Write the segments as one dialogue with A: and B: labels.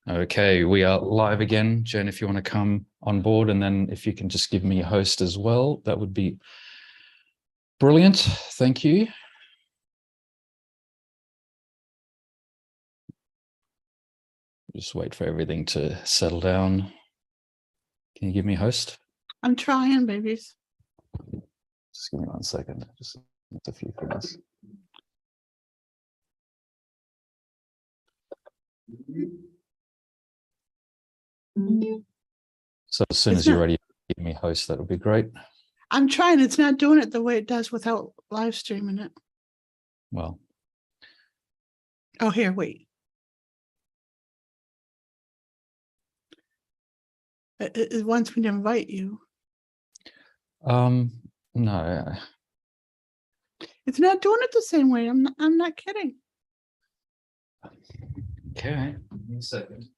A: Okay, we are live again. Jen, if you want to come on board, and then if you can just give me a host as well, that would be brilliant. Thank you. Just wait for everything to settle down. Can you give me a host?
B: I'm trying, babies.
A: Just give me 1 second. Just a few things. So as soon as you're ready, give me a host. That would be great.
B: I'm trying. It's not doing it the way it does without live streaming it.
A: Well.
B: Oh, here, wait. It wants me to invite you.
A: No.
B: It's not doing it the same way. I'm not kidding.
A: Okay, 1 second.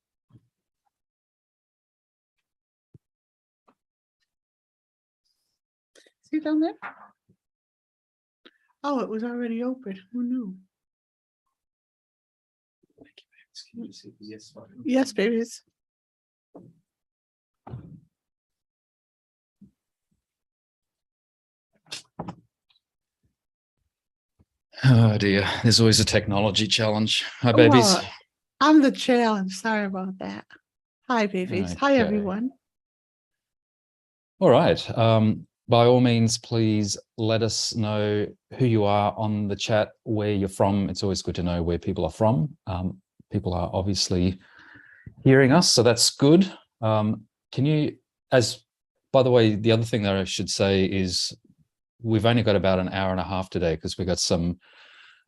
B: See down there? Oh, it was already open. Who knew? Yes, babies.
A: Oh dear, there's always a technology challenge. Hi, babies.
B: Well, I'm the challenge. Sorry about that. Hi, babies.
A: Okay.
B: Hi, everyone.
A: All right. By all means, please let us know who you are on the chat, where you're from. It's always good to know where people are from. People are obviously hearing us, so that's good. Can you, by the way, the other thing that I should say is we've only got about an hour and a half today because we got some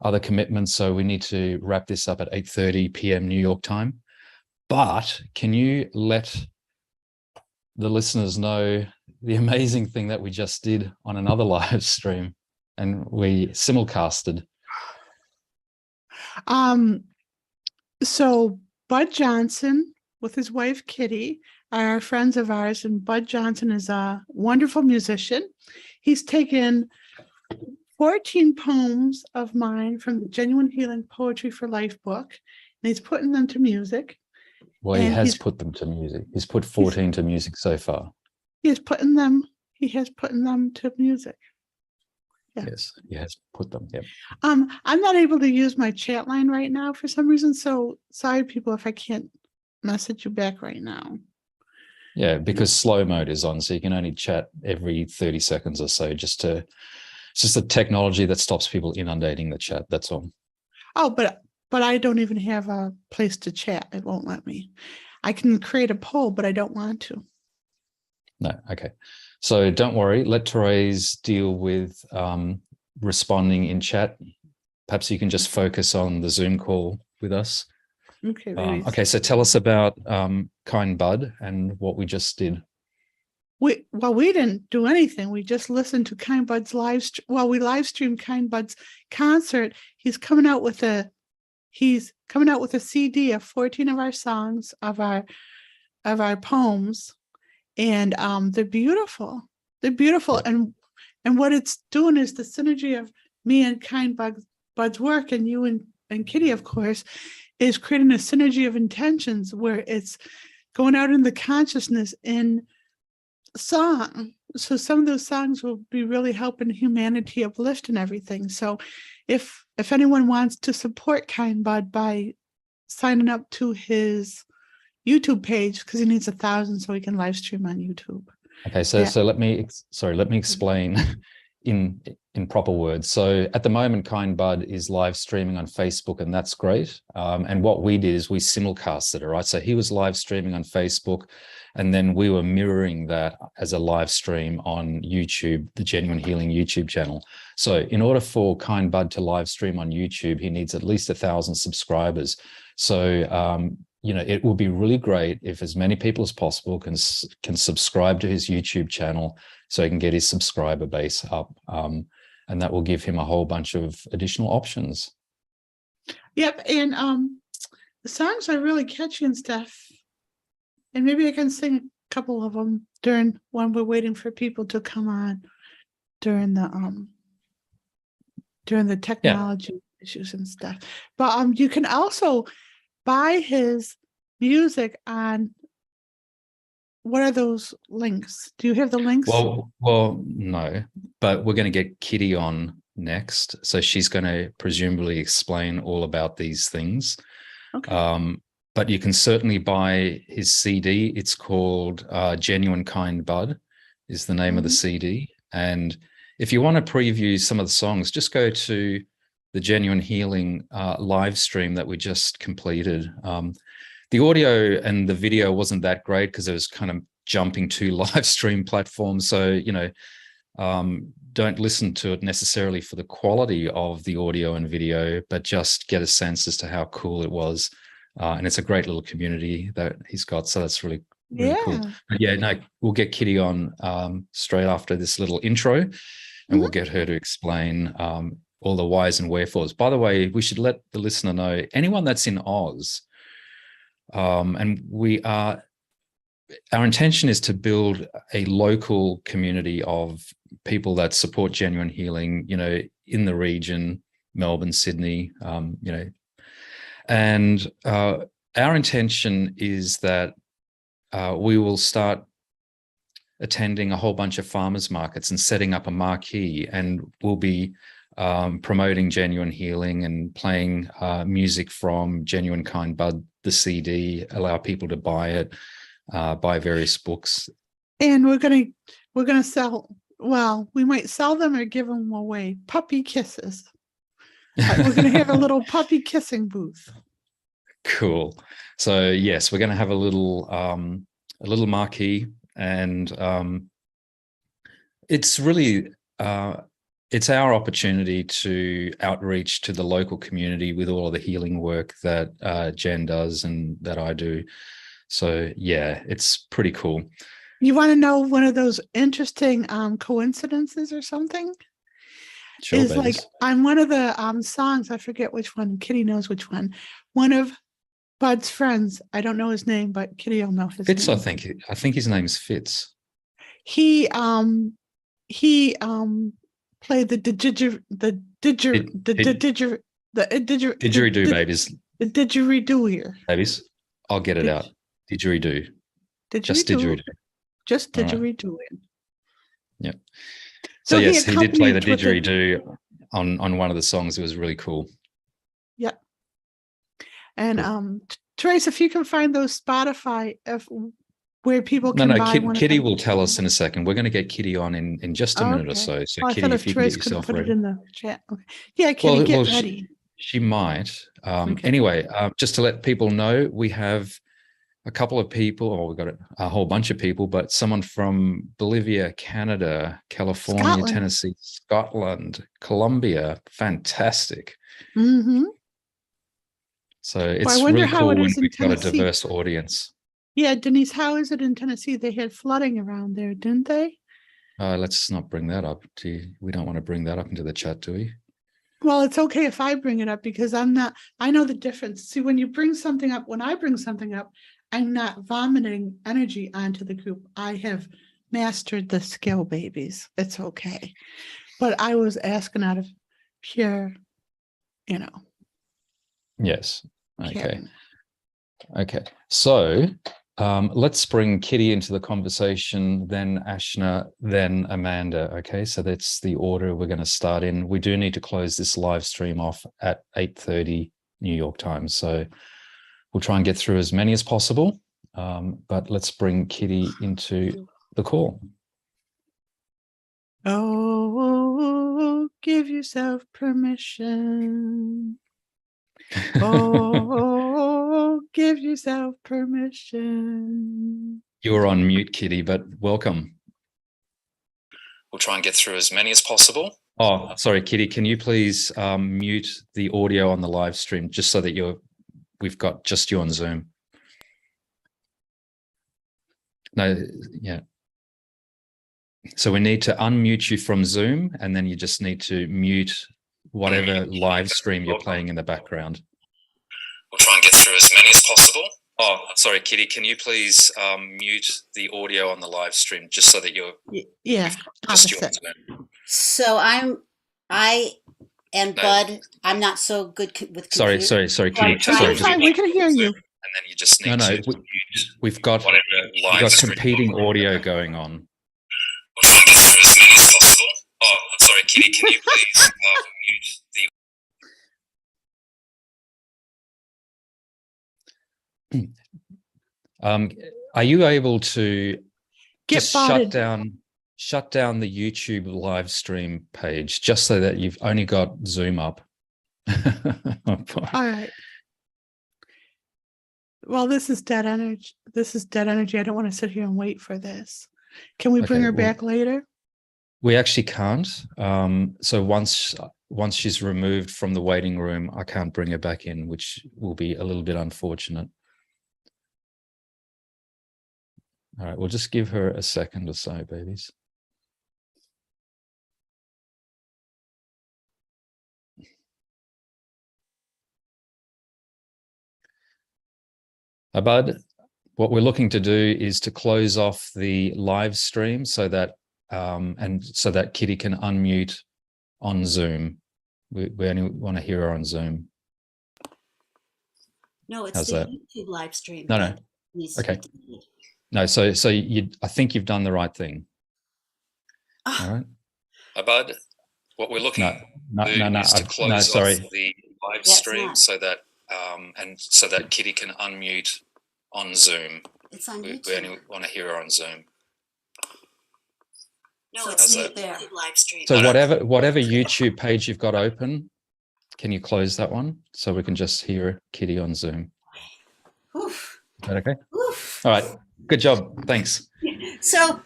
A: other commitments, so we need to wrap this up at 8:30 p.m. New York time. But can you let the listeners know the amazing thing that we just did on another live stream, and we simulcasted?
B: So Bud Johnson with his wife Kitty are friends of ours, and Bud Johnson is a wonderful musician. He's taken 14 poems of mine from the Genuine Healing Poetry for Life book, and he's putting them to music.
A: Well, he has put them to music. He's put 14 to music so far.
B: He has put them to music. Yeah.
A: Yes, he has put them. Yep.
B: I'm not able to use my chat line right now for some reason, so sorry people if I can't message you back right now.
A: Yeah, because slow mode is on, so you can only chat every 30 seconds or so. It's just a technology that stops people inundating the chat. That's all.
B: Oh, but I don't even have a place to chat. It won't let me. I can create a poll, but I don't want to.
A: No, okay. So don't worry. Let Therese deal with responding in chat. Perhaps you can just focus on the Zoom call with us.
B: Okay.
A: Okay, so tell us about Kind Bud and what we just did.
B: We didn't do anything. We just listened to Kind Bud's we live streamed Kind Bud's concert. He's coming out with a CD of 14 of our songs, of our poems, and they're beautiful. They're beautiful. Yep. And what it's doing is the synergy of me and Kind Bud's work, and you and Kitty, of course, is creating a synergy of intentions where it's going out in the consciousness in song. So some of those songs will be really helping humanity uplift and everything. So if anyone wants to support Kind Bud by signing up to his YouTube page, because he needs 1,000 so he can live stream on YouTube.
A: Okay, so let me explain in proper words. So at the moment, Kind Bud is live streaming on Facebook, and that's great. And what we did is we simulcasted it, right? So he was live streaming on Facebook, and then we were mirroring that as a live stream on YouTube, the Genuine Healing YouTube channel. So in order for Kind Bud to live stream on YouTube, he needs at least 1,000 subscribers. So it would be really great if as many people as possible can subscribe to his YouTube channel so he can get his subscriber base up. And that will give him a whole bunch of additional options.
B: Yep, and the songs are really catchy and stuff. And maybe I can sing a couple of them when we're waiting for people to come on during the technology issues and stuff. But you can also buy his music on, what are those links? Do you have the links?
A: Well, no, but we're going to get Kitty on next. So she's going to presumably explain all about these things.
B: Okay.
A: But you can certainly buy his CD. It's called Genuine Kind Bud is the name of the CD. And if you want to preview some of the songs, just go to the Genuine Healing live stream that we just completed. The audio and the video wasn't that great because it was kind of jumping to live stream platforms. So, don't listen to it necessarily for the quality of the audio and video, but just get a sense as to how cool it was. And it's a great little community that he's got. So that's really cool. But yeah, no, we'll get Kitty on straight after this little intro, and we'll get her to explain all the whys and wherefores. By the way, we should let the listener know, anyone that's in Oz, and our intention is to build a local community of people that support genuine healing, in the region, Melbourne, Sydney, and our intention is that we will start attending a whole bunch of farmers markets and setting up a marquee, and we'll be promoting genuine healing and playing music from Genuine Kind Bud, the CD, allow people to buy it, buy various books.
B: And we're gonna sell, well, we might sell them or give them away, puppy kisses. We're gonna have a little puppy kissing booth.
A: Cool. So yes, we're gonna have a little marquee, and it's really it's our opportunity to outreach to the local community with all of the healing work that Jen does and that I do. So yeah, it's pretty cool.
B: You want to know one of those interesting coincidences or something?
A: Sure,
B: is
A: babies.
B: Like on one of the songs, I forget which one, Kitty knows which one of Bud's friends, I don't know his name, but Kitty will know his
A: Fitz,
B: name.
A: I think his name's Fitz.
B: He played the
A: didgeridoo, babies.
B: The didgeridoo here.
A: Babies, I'll get it out. Didgeridoo. Just didgeridoo.
B: Just didgeridoo.
A: Yeah. So yes, he did play the didgeridoo on one of the songs. It was really cool.
B: Yeah. And cool. Trace, if you can find those Spotify where people can buy one.
A: Kitty will tell us in a second. We're going to get Kitty on in just a minute or so. So
B: Kitty, if you
A: Trace
B: can get yourself ready. Put it in the chat. Okay. Yeah, Kitty, get ready.
A: She might. Anyway, just to let people know, we have a couple of people, or we've got a whole bunch of people, but someone from Bolivia, Canada, California, Scotland. Tennessee, Scotland, Colombia. Fantastic.
B: Mm-hmm.
A: So it's really cool when we've got a diverse audience.
B: Yeah, Denise, how is it in Tennessee? They had flooding around there, didn't they?
A: Let's not bring that up. We don't want to bring that up into the chat, do we?
B: Well, it's okay if I bring it up because I know the difference. See, when I bring something up, I'm not vomiting energy onto the group. I have mastered the skill, babies. It's okay. But I was asking out of pure,
A: Yes. Okay. Okay. So let's bring Kitty into the conversation, then Ashna, then Amanda. Okay. So that's the order we're going to start in. We do need to close this live stream off at 8:30 New York time. So we'll try and get through as many as possible. But let's bring Kitty into the call.
B: Oh, give yourself permission. Oh, give yourself permission.
A: You're on mute, Kitty, but welcome. We'll try and get through as many as possible. Oh, sorry, Kitty, can you please mute the audio on the live stream just so that we've got just you on Zoom? No, yeah. So we need to unmute you from Zoom, and then you just need to mute whatever live stream you're playing in the background. We'll try and get through as many as possible. Oh, sorry, Kitty, can you please mute the audio on the live stream just so that
B: opposite.
C: So Bud, I'm not so good with computers.
A: Sorry, Kitty.
B: We can hear you.
A: then you just need to mute we've got competing audio going on.
C: We'll try to get through as many as possible. Oh, I'm sorry, Kitty, can you please mute the...
A: Are you able to
B: Get
A: shut down the YouTube live stream page just so that you've only got Zoom up?
B: All right. Well, this is dead energy. I don't want to sit here and wait for this. Can we bring her back later?
A: We actually can't. So once she's removed from the waiting room, I can't bring her back in, which will be a little bit unfortunate. All right, we'll just give her a second or so, babies. Bud, what we're looking to do is to close off the live stream so that so that Kitty can unmute on Zoom. We only want to hear her on Zoom.
D: No, it's the YouTube live stream.
A: No. Okay. No, so I think you've done the right thing. All right. Bud, what we're looking to do is to close off the live stream so that so that Kitty can unmute on Zoom.
D: It's on YouTube.
A: We only want to hear her on Zoom.
D: No, it's not there. Live stream.
A: So whatever YouTube page you've got open, can you close that one so we can just hear Kitty on Zoom?
D: Oof.
A: Is that okay?
D: Oof.
A: All right. Good job. Thanks.
D: So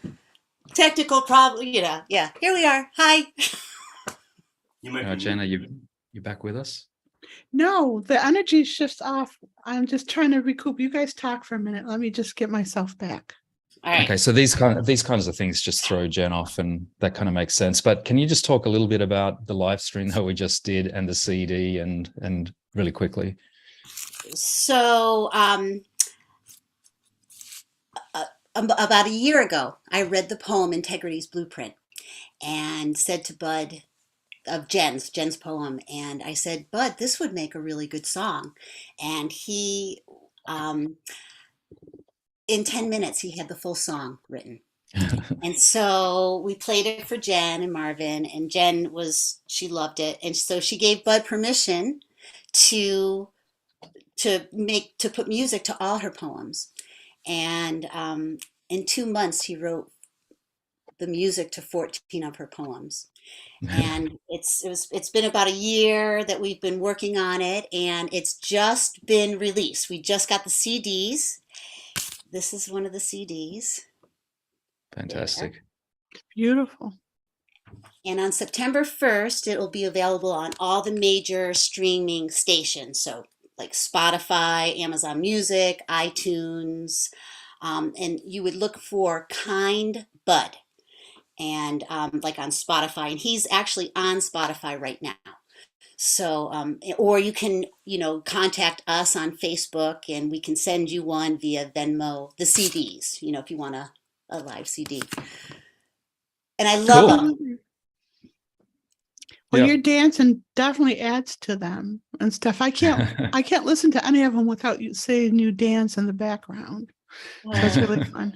D: technical problem, yeah. Here we are. Hi.
A: Jen, are you back with us?
B: No, the energy shifts off. I'm just trying to recoup. You guys talk for a minute. Let me just get myself back.
D: All right.
A: Okay, so these kinds of things just throw Jen off, and that kind of makes sense. But can you just talk a little bit about the live stream that we just did and the CD and really quickly?
D: So about a year ago, I read the poem Integrity's Blueprint and said to Bud of Jen's poem, and I said, Bud, this would make a really good song. And he in 10 minutes he had the full song written. And so we played it for Jen and Marvin, and she loved it, and so she gave Bud permission to put music to all her poems. And in 2 months he wrote the music to 14 of her poems. And it's been about a year that we've been working on it, and it's just been released. We just got the CDs. This is one of the CDs.
A: Fantastic.
B: There. Beautiful.
D: And on September 1st, it will be available on all the major streaming stations. So like Spotify, Amazon Music, iTunes, and you would look for Kind Bud. And like on Spotify, and he's actually on Spotify right now. So, or you can, contact us on Facebook, and we can send you one via Venmo, the CDs, if you want a live CD. And I love them.
B: Well, your dancing definitely adds to them and stuff. I can't listen to any of them without you saying you dance in the background. So it's really fun.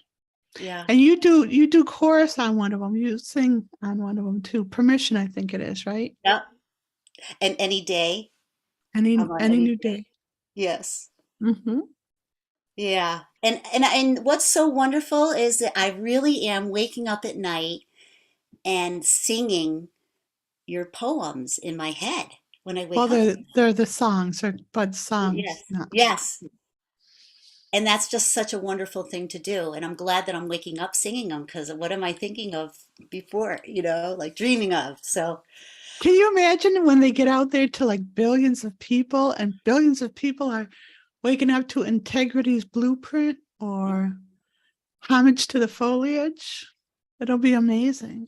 D: Yeah.
B: And you do chorus on one of them. You sing on one of them too. Permission, I think it is, right?
D: Yep. And any day.
B: Any new day.
D: Yes.
B: Mm-hmm.
D: Yeah. And what's so wonderful is that I really am waking up at night and singing your poems in my head when I wake up.
B: Well, they're the songs, or Bud's songs.
D: Yes. Yes. And that's just such a wonderful thing to do. And I'm glad that I'm waking up singing them, because what am I thinking of before, like dreaming of. So
B: can you imagine when they get out there to like billions of people, and billions of people are waking up to Integrity's Blueprint or Homage to the Foliage? It'll be amazing.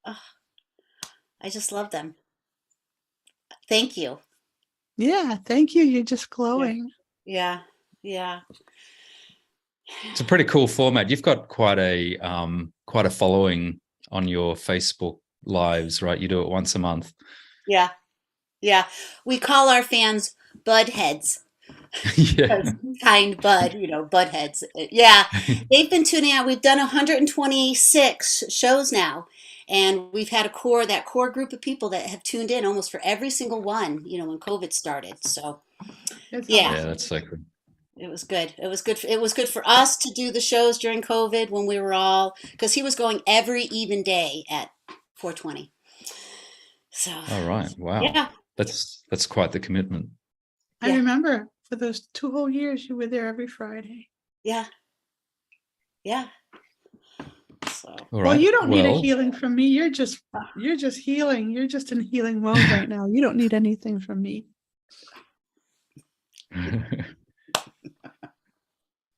D: I just love them. Thank you.
B: Yeah, thank you. You're just glowing.
D: Yeah.
A: It's a pretty cool format. You've got quite a following on your Facebook lives, right? You do it once a month.
D: Yeah. We call our fans Bud Heads,
A: Yeah.
D: Kind bud, bud heads. Yeah, they've been tuning out. We've done 126 shows now, and we've had that core group of people that have tuned in almost for every single one, when COVID started. So
B: That's
D: yeah,
A: Yeah, that's so cool.
D: it was good. It was good. It was good for us to do the shows during COVID when we were all, because he was going every even day at 420. So
A: All right. Wow.
D: yeah,
A: That's quite the commitment.
B: I
D: Yeah.
B: remember for those 2 whole years you were there every Friday.
D: yeah, yeah. So
A: All
B: Well,
A: right.
B: you don't need a
A: Well,
B: healing from me. You're just healing. You're just in healing mode right now. You don't need anything from me.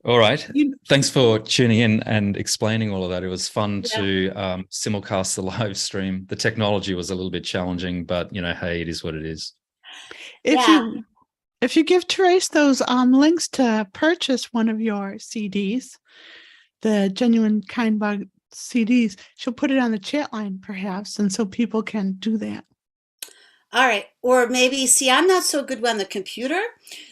A: all right.
B: You,
A: Thanks for tuning in and explaining all of that. It was fun
D: Yeah.
A: to simulcast the live stream. The technology was a little bit challenging, but hey, it is what it is.
B: if you give Therese those links to purchase one of your CDs, the Genuine Kind Bug CDs, she'll put it on the chat line perhaps, and so people can do that.
D: all right, or maybe I'm not so good on the computer,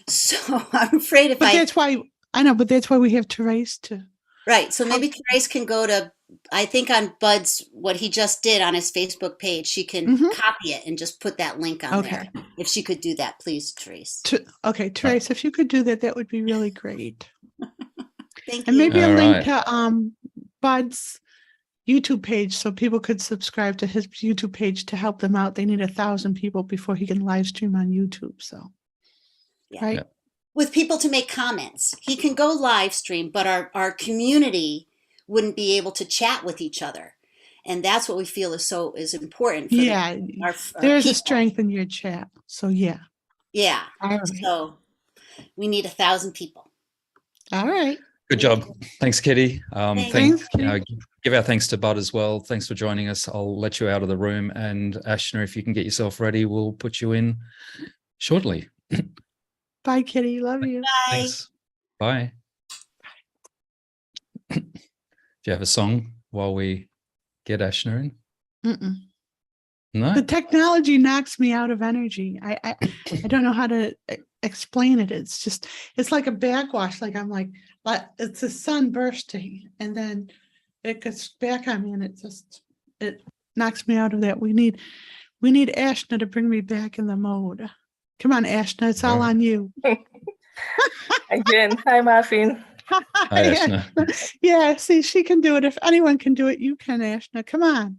D: so I'm afraid if
B: But that's why I know. But that's why we have Therese to.
D: Right. So maybe Therese can go to, I think on Bud's, what he just did on his Facebook page, she can copy it and just put that link on there. If she could do that, please, Therese.
B: Okay, Therese, if you could do that, that would be really great.
D: Thank
B: And
D: you.
B: maybe a
A: All
B: link
A: right.
B: to Bud's YouTube page so people could subscribe to his YouTube page to help them out. They need 1,000 people before he can live stream on YouTube. So,
D: Yeah.
B: right.
A: Yeah.
D: With people to make comments. He can go live stream, but our community wouldn't be able to chat with each other. And that's what we feel is important for our
B: there's
D: people.
B: a strength in your chat. So yeah.
D: Yeah.
B: All right.
D: So we need 1,000 people.
B: All right.
A: Good job. Thanks, Kitty.
B: Thanks.
A: Give our thanks to Bud as well. Thanks for joining us. I'll let you out of the room. And Ashna, if you can get yourself ready, we'll put you in shortly.
B: Bye, Kitty. Love you.
D: Bye.
A: Thanks. Bye. Do you have a song while we get Ashna in?
B: Mm-mm.
A: No?
B: The technology knocks me out of energy. I don't know how to explain it. It's like a backwash. Like it's the sun bursting and then it gets back on me and it knocks me out of that. We need Ashna to bring me back in the mode. Come on, Ashna, it's all on you.
E: Again, hi Marvin.
A: Hi, Ashna.
B: Yeah, see, she can do it. If anyone can do it, you can, Ashna. Come on.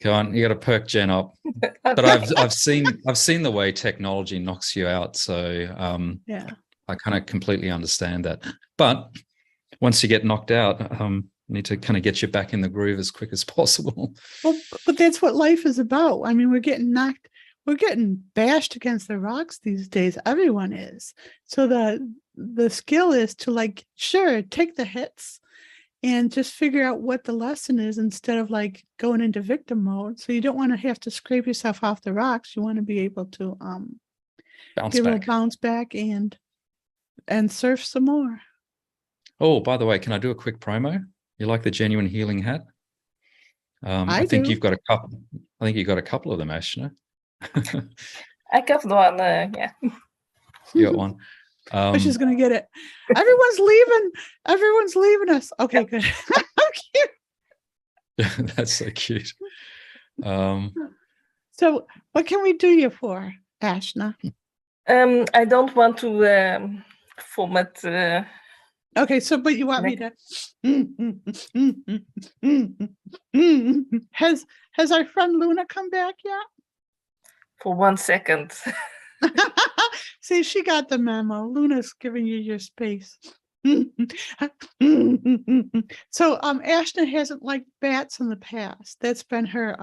A: Come on, you got to perk Jen up. But I've seen the way technology knocks you out, so
B: Yeah.
A: I kind of completely understand that. But once you get knocked out, need to kind of get you back in the groove as quick as possible.
B: Well, but that's what life is about. I mean, we're getting bashed against the rocks these days. Everyone is. So the skill is to take the hits and just figure out what the lesson is instead of going into victim mode. So you don't want to have to scrape yourself off the rocks. You want to be able to bounce back and surf some more.
A: Oh, by the way, can I do a quick promo? You like the Genuine Healing hat? I think you've got a couple. I think you got a couple of them, Ashna.
E: I got one, yeah.
A: You got one.
B: But she's gonna get it. Everyone's leaving us. Okay, good. Cute.
A: That's so cute.
B: So what can we do you for, Ashna?
E: I don't want to format.
B: Okay, so but you want me to? Has our friend Luna come back yet?
E: For 1 second.
B: See, she got the memo. Luna's giving you your space. So Ashna hasn't liked bats in the past. That's been her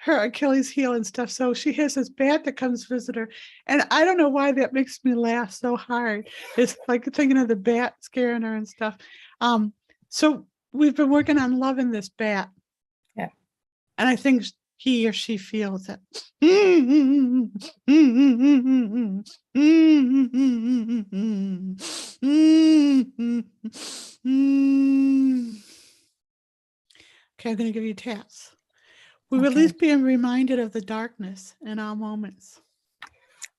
B: Achilles heel and stuff. So she has this bat that comes visit her. And I don't know why that makes me laugh so hard. It's like thinking of the bat scaring her and stuff. So we've been working on loving this bat.
E: Yeah.
B: And I think he or she feels it. Okay, I'm going to give you taps. We will at least be reminded of the darkness in all moments.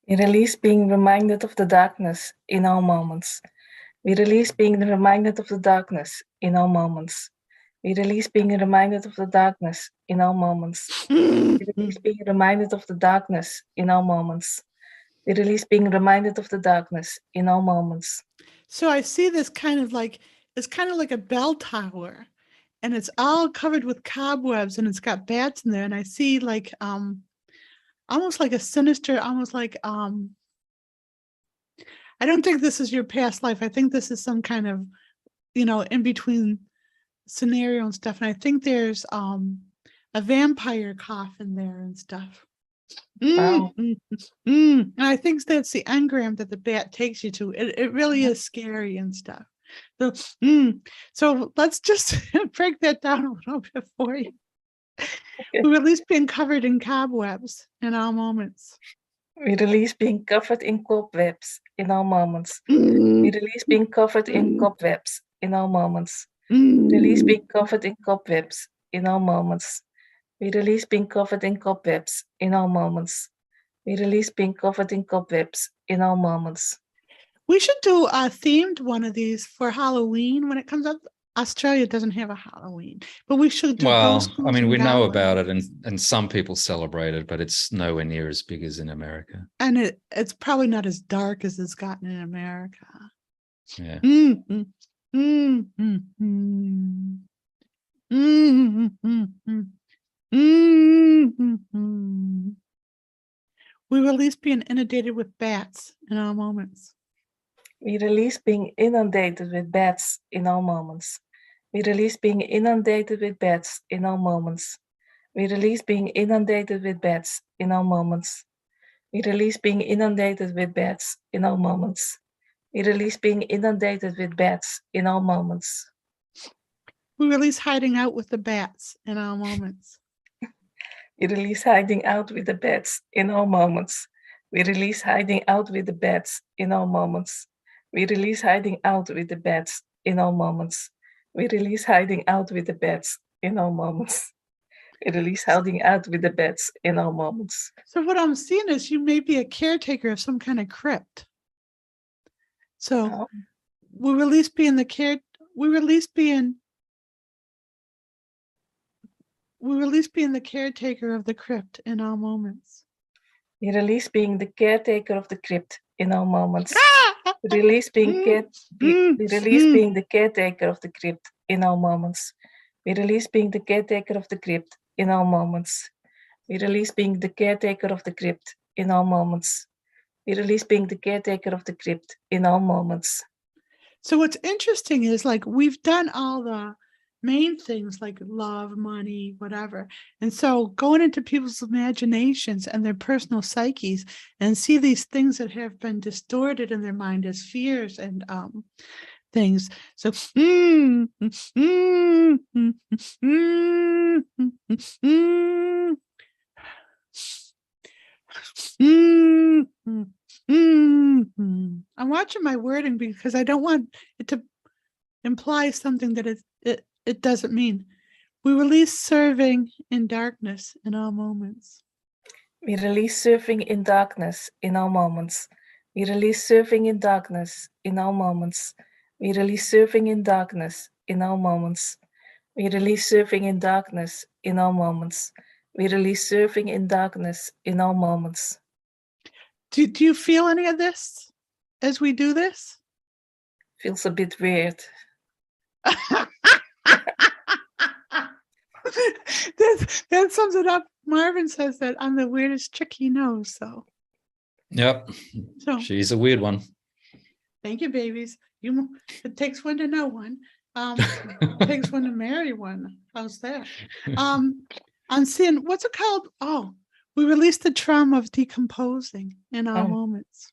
E: We release being reminded of the darkness in all moments. We release being reminded of the darkness in all moments. We release being reminded of the darkness in all moments. We release being reminded of the darkness in all moments. We release being reminded of the darkness in all moments.
B: So I see this kind of like, it's kind of like a bell tower, and it's all covered with cobwebs, and it's got bats in there. And I see like, almost like a sinister, almost like, I don't think this is your past life. I think this is some kind of, in between scenario and stuff. And I think there's a vampire coffin there and stuff.
E: Wow.
B: And I think that's the engram that the bat takes you to. It really is scary and stuff. So let's just break that down a little bit for you. We've at least been covered in cobwebs in all moments.
E: We release being covered in cobwebs in all moments. We release being covered in cobwebs in all moments. We release being covered in cobwebs in all moments. We release being covered in cobwebs in all moments. We release being covered in cobwebs in all moments.
B: We should do a themed one of these for Halloween when it comes up. Australia doesn't have a Halloween, but we should do
A: Well,
B: ghost
A: I mean,
B: schools
A: we
B: and
A: know
B: goblin
A: about it,
B: movies.
A: and some people celebrate it, but it's nowhere near as big as in America.
B: And it's probably not as dark as it's gotten in America.
A: Yeah.
B: We will at least be inundated with bats in all moments.
E: We release being inundated with bats in all moments. We release being inundated with bats in all moments. We release being inundated with bats in all moments. We release being inundated with bats in all moments. We release being inundated with bats in all moments.
B: We release hiding out with the bats in all moments.
E: We release hiding out with the bats in all moments. We release hiding out with the bats in all moments. We release hiding out with the bats in all moments. We release hiding out with the bats in all moments. We release hiding out with the bats in all moments.
B: So what I'm seeing is you may be a caretaker of some kind of crypt. So we release being the care. We release being the caretaker of the crypt in all moments.
E: We release being the caretaker of the crypt in all moments. We release being the caretaker of the crypt in all moments. We release being the caretaker of the crypt in all moments. We release being the caretaker of the crypt in all moments. We release being the caretaker of the crypt in all moments.
B: So what's interesting is like we've done all the main things like love, money, whatever. And so going into people's imaginations and their personal psyches and see these things that have been distorted in their mind as fears and things. So I'm watching my wording because I don't want it to imply something that it doesn't mean. We release serving in darkness in all moments.
E: We release serving in darkness in all moments. We release serving in darkness in all moments. We release serving in darkness in all moments. We release serving in darkness in all moments. We release serving in darkness in all moments.
B: Do you feel any of this as we do this?
E: Feels a bit weird.
B: That sums it up. Marvin says that I'm the weirdest chick he knows. So,
A: Yep.
B: so
A: She's a weird one.
B: thank you, babies. It takes one to know one. It takes one to marry one. How's that? I'm seeing what's it called? Oh, we release the trauma of decomposing in all moments.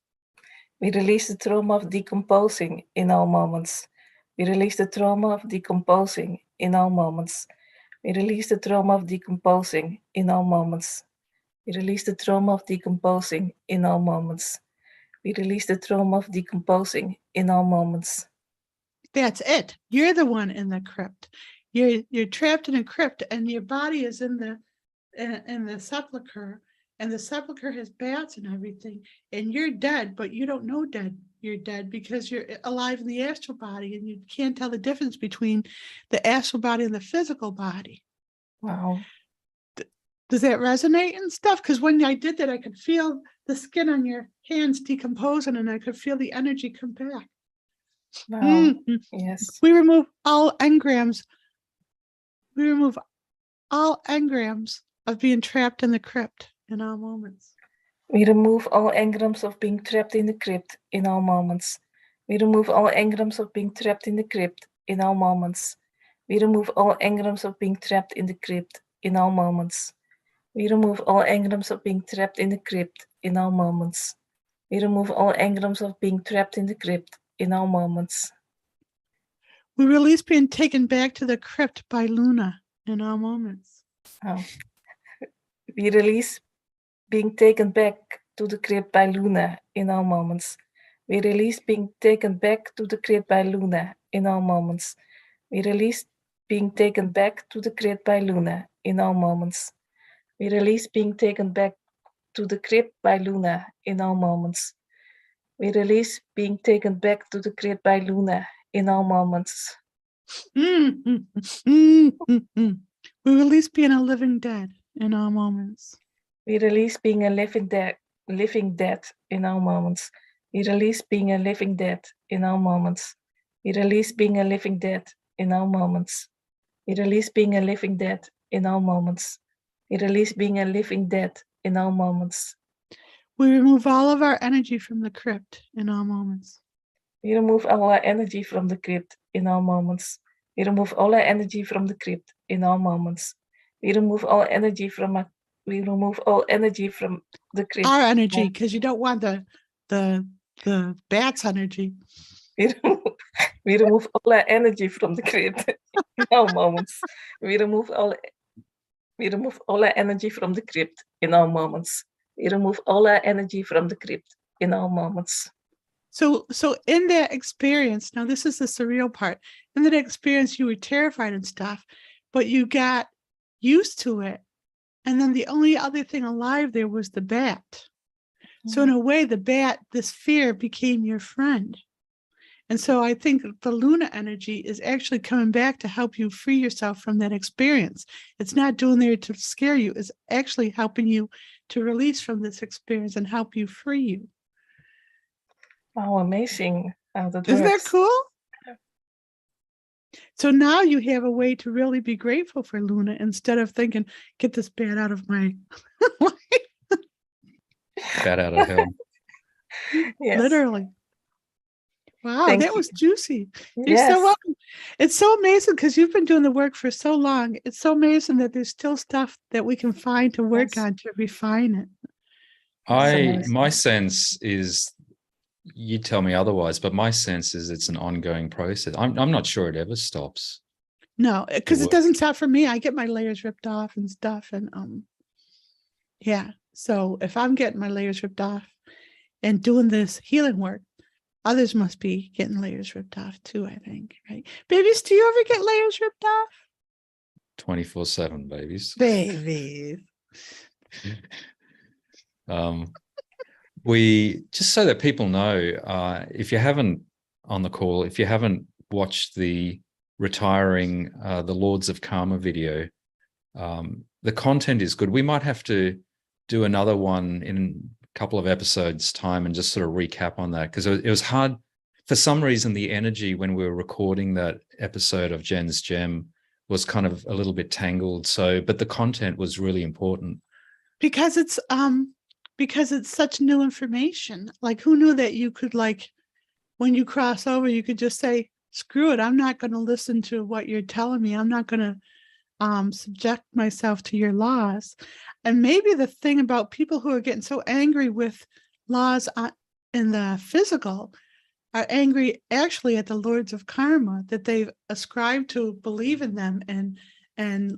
E: We release the trauma of decomposing in all moments. We release the trauma of decomposing in all moments. We release the trauma of decomposing in all moments. We release the trauma of decomposing in all moments. We release the trauma of decomposing in all moments.
B: That's it. You're the one in the crypt. You're trapped in a crypt, and your body is in the sepulcher, and the sepulcher has bats and everything, and you're dead, but you don't know you're dead because you're alive in the astral body, and you can't tell the difference between the astral body and the physical body.
E: Wow.
B: Does that resonate and stuff? Because when I did that, I could feel the skin on your hands decomposing, and I could feel the energy come back.
E: Wow. Yes.
B: We remove all engrams. We remove all engrams of being trapped in the crypt in all moments.
E: We remove all engrams of being trapped in the crypt in all moments. We remove all engrams of being trapped in the crypt in all moments. We remove all engrams of being trapped in the crypt in all moments. We remove all engrams of being trapped in the crypt in all moments. We remove all engrams of being trapped in the crypt in all moments.
B: We release being taken back to the crypt by Luna in all moments.
E: Oh. We release being taken back to the crypt by Luna in all moments. We release being taken back to the crypt by Luna in all moments. We release being taken back to the crypt by Luna in all moments. We release being taken back to the crypt by Luna in all moments. We release being taken back to the crypt by Luna in all moments.
B: We release being a living dead in all moments.
E: We release being a living dead in all moments. We release being a living dead in all moments. We release being a living dead in all moments. We release being a living dead in all moments. We release being a living dead in all moments.
B: We remove all of our energy from the crypt in all moments.
E: We remove all our energy from the crypt in all moments. We remove all our energy from the crypt in all moments. We remove all energy from the crypt.
B: Our energy, because you don't want the bat's energy.
E: We remove all our energy from the crypt in all moments. We remove all our energy from the crypt in all moments. We remove all our energy from the crypt in all moments.
B: So in that experience, now this is the surreal part. In that experience, you were terrified and stuff, but you got used to it. And then the only other thing alive there was the bat. So in a way, the bat, this fear became your friend. And so I think the Luna energy is actually coming back to help you free yourself from that experience. It's not doing there to scare you. It's actually helping you to release from this experience and help you free you.
E: Wow, amazing how that
B: Isn't
E: works.
B: that cool? So now you have a way to really be grateful for Luna instead of thinking, get this bat out of my life.
A: Bat out of hell.
E: Yes.
B: Literally. Wow,
E: Thank
B: that
E: you.
B: was juicy. You're
E: Yes.
B: so welcome. It's so amazing because you've been doing the work for so long. It's so amazing that there's still stuff that we can find to work
E: Yes.
B: on to refine it.
E: amazing.
A: My sense is, you tell me otherwise, but my sense is it's an ongoing process. I'm not sure it ever stops.
B: No, because it
A: work.
B: doesn't stop for me. I get my layers ripped off and stuff. And yeah. So if I'm getting my layers ripped off and doing this healing work, others must be getting layers ripped off too, I think, right? Babies, do you ever get layers ripped off?
A: 24/7, babies.
B: Babies.
A: We, just so that people know, if you haven't on the call, if you haven't watched the retiring the Lords of Karma video, the content is good. We might have to do another one in a couple of episodes time and just sort of recap on that, because it was hard for some reason. The energy when we were recording that episode of Jen's Gem was kind of a little bit tangled. So, but the content was really important.
B: Because it's such new information. Like, who knew that you could, like, when you cross over, you could just say, screw it, I'm not going to listen to what you're telling me. I'm not going to subject myself to your laws. And maybe the thing about people who are getting so angry with laws in the physical are angry actually at the Lords of Karma, that they've ascribed to believe in them and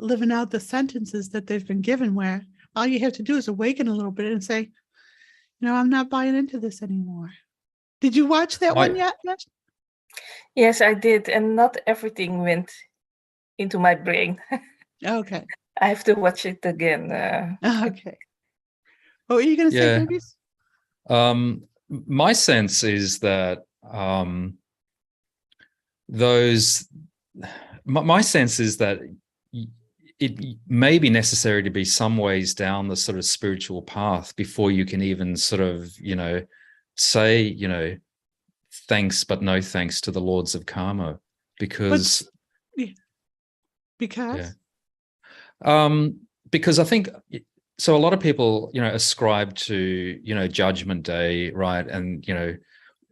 B: living out the sentences that they've been given, where all you have to do is awaken a little bit and say, I'm not buying into this anymore. Did you watch that one yet?
E: Yes, I did. And not everything went into my brain.
B: Okay.
E: I have to watch it again.
B: Okay. What were you going to say,
A: Yeah.
B: babies?
A: My sense is that my sense is that it may be necessary to be some ways down the sort of spiritual path before you can even sort of, say, thanks, but no thanks to the lords of karma, because
B: Because
A: because I think so. A lot of people, ascribe to, Judgment Day, right? And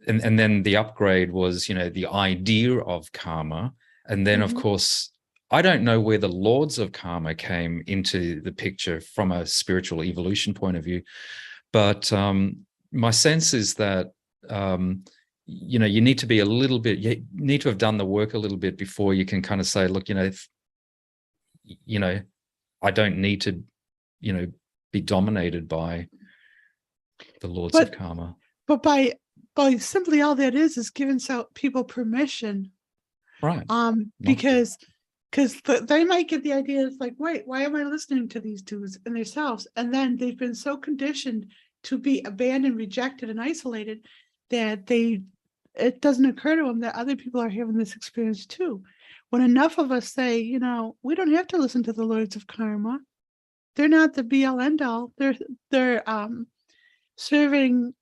A: and then the upgrade was, the idea of karma, and then of course, I don't know where the lords of karma came into the picture from a spiritual evolution point of view, but my sense is that you need to be a little bit, you need to have done the work a little bit before you can kind of say, look, I don't need to, be dominated by the lords of karma.
B: But by simply all that is giving people permission,
A: right?
B: Because they might get the idea, it's like, wait, why am I listening to these dudes and themselves? And then they've been so conditioned to be abandoned, rejected, and isolated that it doesn't occur to them that other people are having this experience too. When enough of us say, we don't have to listen to the lords of karma. They're not the be all end all. They're serving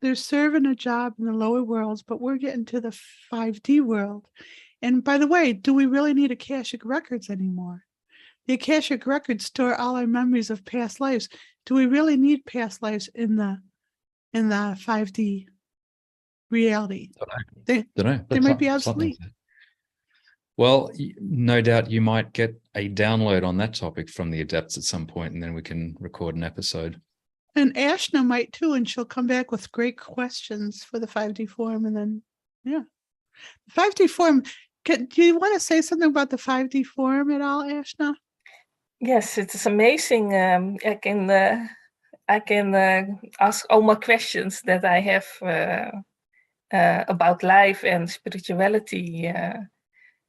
B: a job in the lower worlds, but we're getting to the 5D world. And by the way, do we really need Akashic records anymore? The Akashic records store all our memories of past lives. Do we really need past lives in the 5D reality? They might be obsolete.
A: Well, no doubt you might get a download on that topic from the adepts at some point, and then we can record an episode.
B: And Ashna might too, and she'll come back with great questions for the 5D forum. And then, the 5D forum. Do you want to say something about the 5D forum at all, Ashna?
E: Yes, it's amazing. I can ask all my questions that I have about life and spirituality.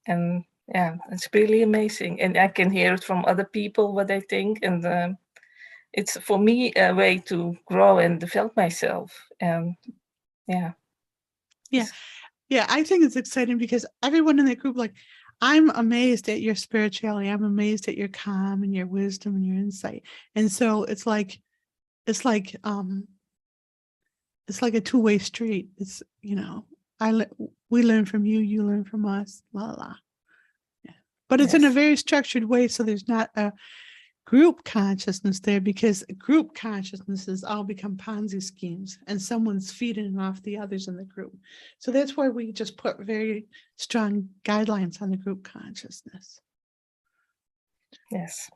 E: And it's really amazing. And I can hear it from other people what they think. And it's for me a way to grow and develop myself. And
B: Yeah, I think it's exciting because everyone in that group, like, I'm amazed at your spirituality. I'm amazed at your calm and your wisdom and your insight. And so it's like a two-way street. It's, we learn from you, you learn from us, la la la. Yeah. But it's in a very structured way, so there's not a group consciousness there, because group consciousnesses all become Ponzi schemes and someone's feeding off the others in the group. So that's why we just put very strong guidelines on the group consciousness.
E: Yes.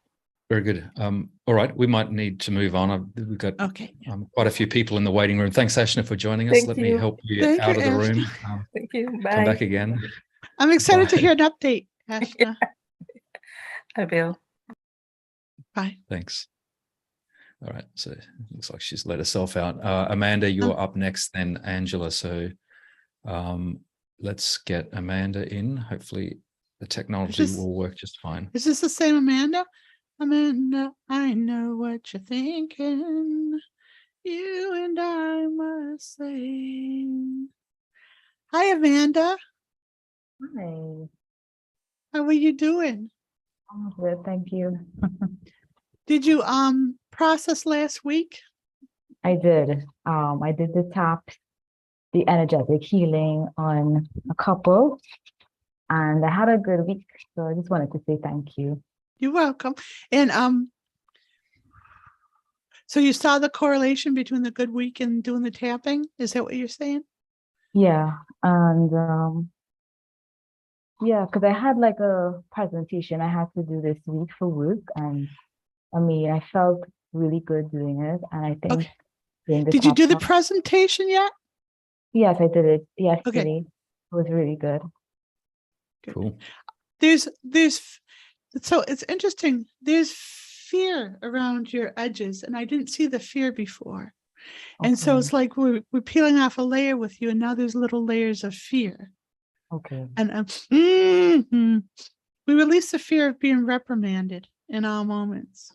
A: Very good. All right, we might need to move on. We've got quite a few people in the waiting room. Thanks, Ashna, for joining us. Let me help you out of the room.
E: Thank you. Bye.
A: Come back again.
B: I'm excited to hear an update, Ashna.
E: I will.
B: Bye.
A: Thanks. All right, so it looks like she's let herself out. Amanda, you're up next, then Angela. So let's get Amanda in. Hopefully the technology will work just fine.
B: Is this the same Amanda? Amanda, I know what you're thinking. You and I must say. Hi, Amanda.
F: Hi.
B: How are you doing?
F: I'm good, thank you.
B: Did you process last week?
F: I did. I did the taps, the energetic healing on a couple, and I had a good week. So I just wanted to say thank you.
B: You're welcome. And so you saw the correlation between the good week and doing the tapping? Is that what you're saying?
F: Yeah, and yeah, because I had like a presentation I had to do this week for work, and I mean, I felt really good doing it, and I think
B: did you do the presentation yet?
F: Yes, I did it yesterday. Okay. It was really good.
A: Cool.
B: So it's interesting. There's fear around your edges, and I didn't see the fear before. Okay. And so it's like we're peeling off a layer with you, and now there's little layers of fear.
F: Okay.
B: And we release the fear of being reprimanded in all moments.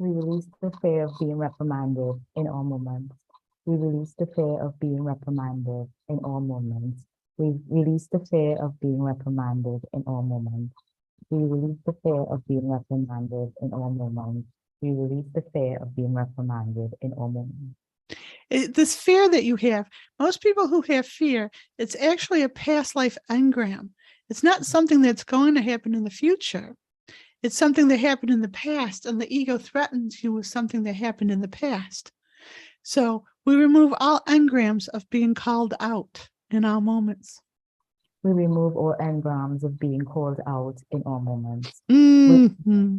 F: We release the fear of being reprimanded in all moments. We release the fear of being reprimanded in all moments. We release the fear of being reprimanded in all moments. We release the fear of being reprimanded in all moments. We release the fear of being reprimanded in all moments.
B: This fear that you have, most people who have fear, it's actually a past life engram. It's not something that's going to happen in the future. It's something that happened in the past, and the ego threatens you with something that happened in the past. So we remove all engrams of being called out in all moments.
F: We remove all engrams of being called out in all moments.
B: Mm-hmm.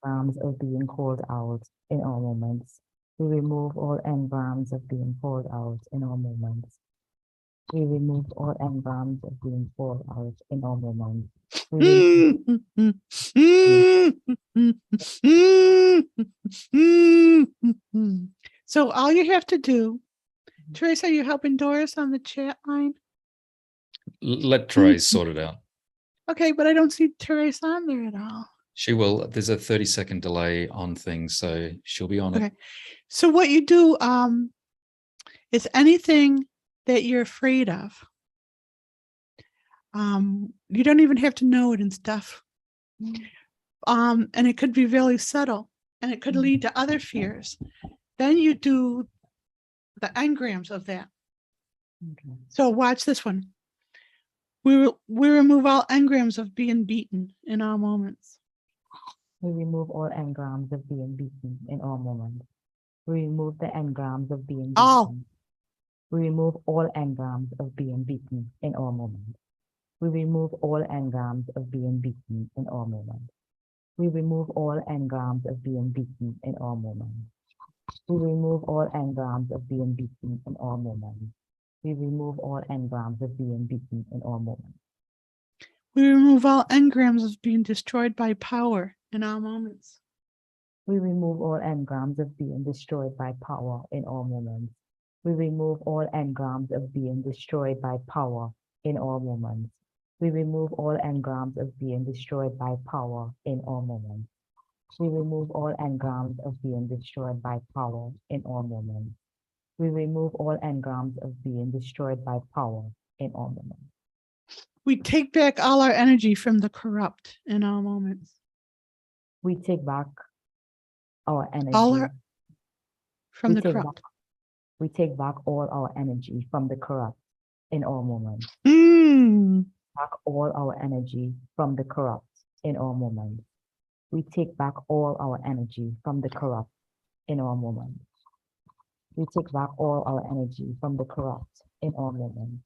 F: Engrams of being called out in all moments. We remove all engrams of being called out in all moments. We remove all engrams of being called out in all moments.
B: So all you have to do, Teresa, are you helping Doris on the chat line?
A: Let Therese sort it out.
B: Okay, but I don't see Teresa on there at all.
A: She will. There's a 30-second delay on things, so she'll be on it.
B: Okay. So what you do is anything that you're afraid of. You don't even have to know it and stuff. And it could be really subtle, and it could lead to other fears. Then you do the engrams of that.
F: Okay.
B: So watch this one. We remove all engrams of being beaten in all moments.
F: We remove all engrams of being beaten in all moments. We remove the engrams of being beaten.
B: All.
F: We remove all engrams of being beaten in all moments. We remove all engrams of being beaten in all moments. We remove all engrams of being beaten in all moments. We remove all engrams of being beaten in all moments. We remove all engrams of being beaten in all moments.
B: We remove all engrams of being destroyed by power in all moments.
F: We remove all engrams of being destroyed by power in all moments. We remove all engrams of being destroyed by power in all moments. We remove all engrams of being destroyed by power in all moments. We remove all engrams of being destroyed by power in all moments. We remove all engrams of being destroyed by power in all moments.
B: We take back all our energy from the corrupt in all moments.
F: We take back our energy.
B: All our from
F: We
B: the
F: take
B: corrupt.
F: We take back all our energy from the corrupt in all moments. Back all our energy from the corrupt in all moments. We take back all our energy from the corrupt in all moments. We take back all our energy from the corrupt in all moments.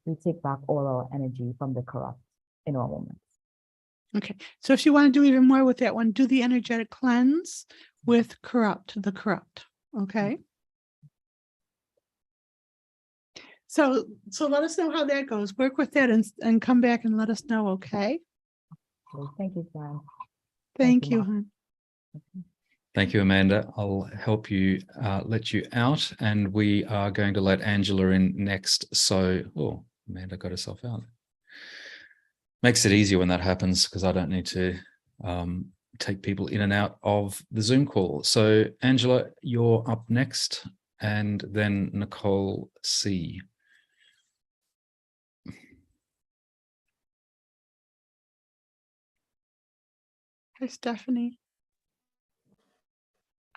F: We take back all our energy from the corrupt in all moments.
B: Okay, so if you want to do even more with that one, do the energetic cleanse with the corrupt. Okay. So let us know how that goes. Work with that and come back and let us know. Okay.
F: Okay, thank you, Jen.
B: Thank you,
F: Mom.
B: hon.
A: Thank you, Amanda. I'll help you let you out, and we are going to let Angela in next. So, oh, Amanda got herself out. Makes it easier when that happens because I don't need to take people in and out of the Zoom call. So, Angela, you're up next, and then Nicole C.
B: Hi, Stephanie.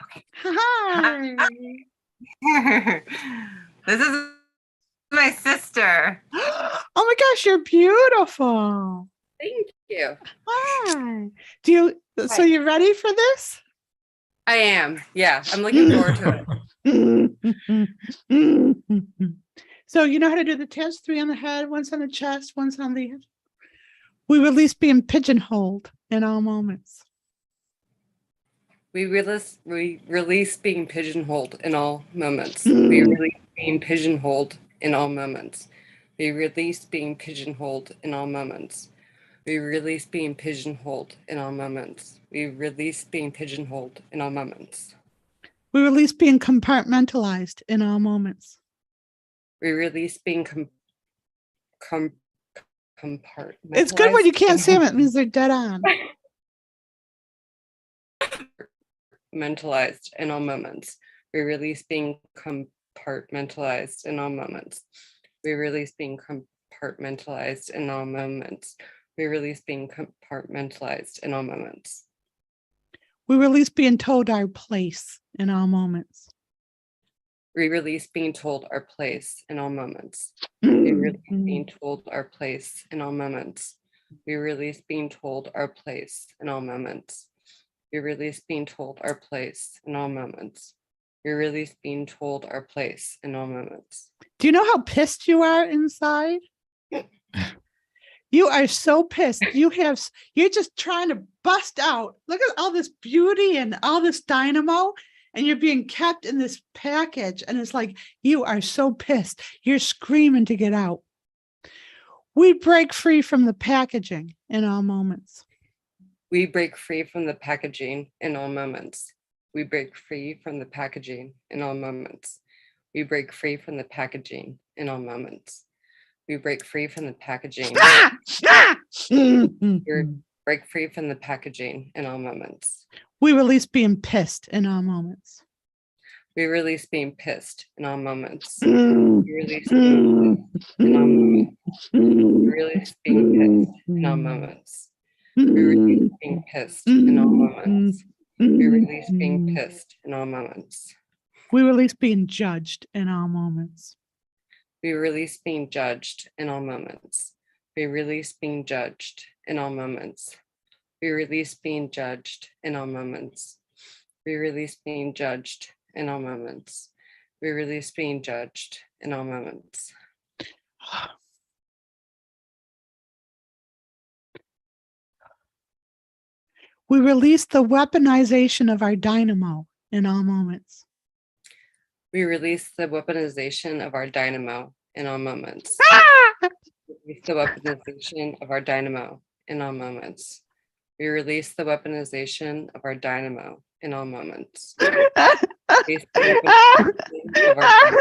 G: Okay.
B: Hi.
G: This is my sister.
B: Oh my gosh, you're beautiful.
G: Thank you.
B: Hi. So you ready for this?
G: I am. Yeah, I'm looking forward to it.
B: So you know how to do the test? 3 on the head, once on the chest, once on the head. We release being pigeonholed in all moments.
G: We release being pigeonholed in all moments. We release being pigeonholed in all moments. We release being pigeonholed in all moments. We release being pigeonholed in all moments. We release being pigeonholed in all moments.
B: We release being compartmentalized in all moments.
G: We release being compartmentalized.
B: It's good when you can't see them. It means they're dead on.
G: compartmentalized in all moments. We release being compartmentalized in all moments. We release being compartmentalized in all moments. We release being compartmentalized in all moments.
B: We release being told our place in all moments.
G: We release being told our place in all moments. We release being told our place in all moments. We release being told our place in all moments. We release being told our place in all moments. We release being told our place in all moments.
B: Do you know how pissed you are inside? You are so pissed. You're just trying to bust out. Look at all this beauty and all this dynamo, and you're being kept in this package. And it's like, you are so pissed. You're screaming to get out. We break free from the packaging in all moments.
G: We break free from the packaging in all moments. We break free from the packaging in all moments. We break free from the packaging in all moments. We break free from the packaging. We break free from the packaging in all moments.
B: We release being pissed in all moments.
G: We release being pissed in all moments. We release being pissed in all moments. We release being pissed in all moments. We release being pissed in all moments. We release being pissed in all moments.
B: We release being judged in all moments.
G: We release being judged in all moments. We release being judged in all moments. We release being judged in all moments. We release being judged in all moments. We release being judged in all moments.
B: We release the weaponization of our dynamo in all moments.
G: We release the weaponization of our dynamo in all moments. We release the weaponization of our dynamo in all moments. We release the weaponization of our dynamo in all moments. Release the weaponization of our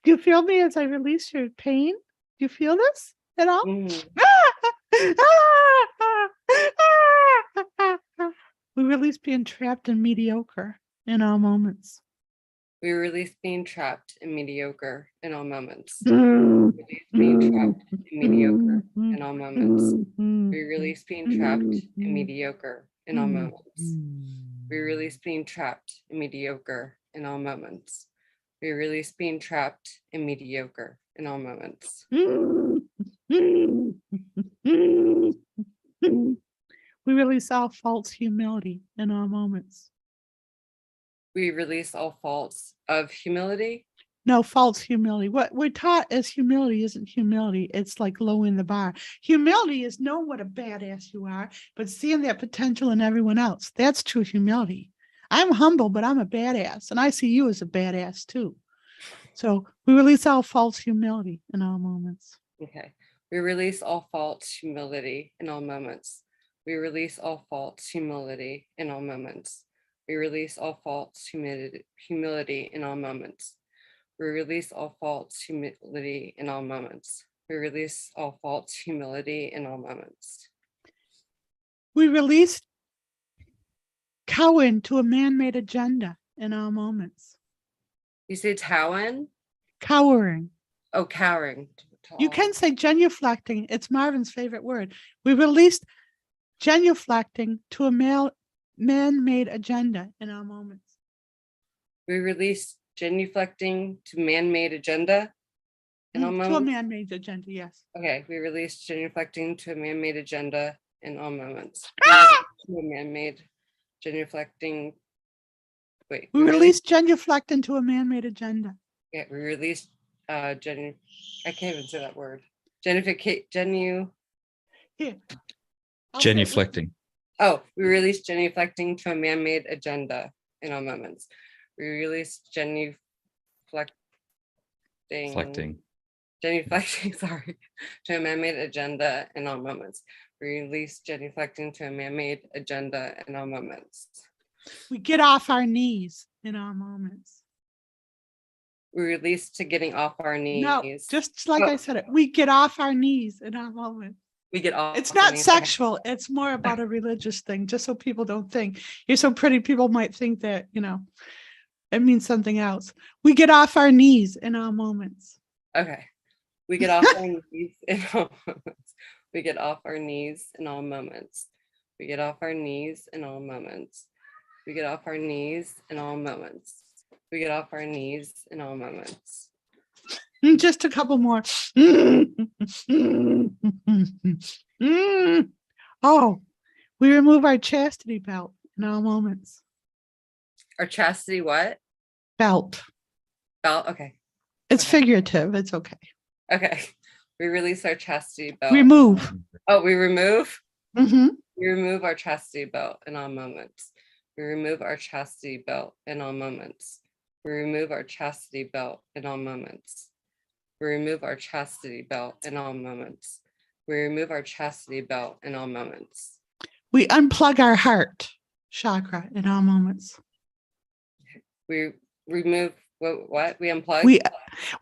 B: Do you feel me as I release your pain? Do you feel this at all? We release being trapped and mediocre in all moments.
G: We release being trapped and mediocre in all moments. We release being trapped and mediocre in all moments. We release being trapped and mediocre in all moments. We release being trapped and mediocre in all moments. We release being trapped and mediocre in all moments.
B: We release all false humility in all moments.
G: We release all faults of humility.
B: No, false humility. What we're taught as humility isn't humility. It's like lowering the bar. Humility is knowing what a badass you are, but seeing that potential in everyone else. That's true humility. I'm humble, but I'm a badass, and I see you as a badass too. So we release all false humility in all moments.
G: Okay. We release all false humility in all moments. We release all false humility in all moments. We release all false humility in all moments. We release all false humility in all moments. We release all false humility in all moments.
B: We release cowing to a man-made agenda in all moments.
G: You say Towan?
B: Cowering.
G: Oh, cowering.
B: You can say genuflecting. It's Marvin's favorite word. We released genuflecting to a man-made agenda in all moments.
G: We release genuflecting to man-made agenda in all moments.
B: To a man-made agenda, yes.
G: Okay, we release genuflecting to a man-made agenda in all moments. To a man-made genuflecting. Wait.
B: We release genuflecting to a man-made agenda.
G: Yeah, we released I can't even say that word.
A: Genuflecting.
G: Oh, we released genuflecting to a man-made agenda in all moments. We released genuflecting, sorry, to a man-made agenda in all moments. We release genuflecting to a man-made agenda in all moments.
B: We get off our knees in all moments.
G: We release to getting off our knees.
B: No, just like I said it, we get off our knees in our moment.
G: We get off.
B: It's
G: our
B: not
G: knees.
B: sexual. It's more about a religious thing, just so people don't think you're so pretty. People might think that, it means something else. We get off our knees in our moments.
G: Okay. We get off our knees in all moments. We get off our knees in all moments. We get off our knees in all moments. We get off our knees in all moments. We get off our knees in all moments.
B: Just a couple more. Oh, we remove our chastity belt in all moments.
G: Our chastity what?
B: Belt.
G: Belt? Okay.
B: It's
G: Okay.
B: figurative. It's okay.
G: Okay. We release our chastity belt.
B: Remove.
G: Oh, we remove?
B: Mm-hmm.
G: We remove our chastity belt in all moments. We remove our chastity belt in all moments. We remove our chastity belt in all moments. We remove our chastity belt in all moments. We remove our chastity belt in all moments.
B: We unplug our heart chakra in all moments.
G: We remove what? We unplug?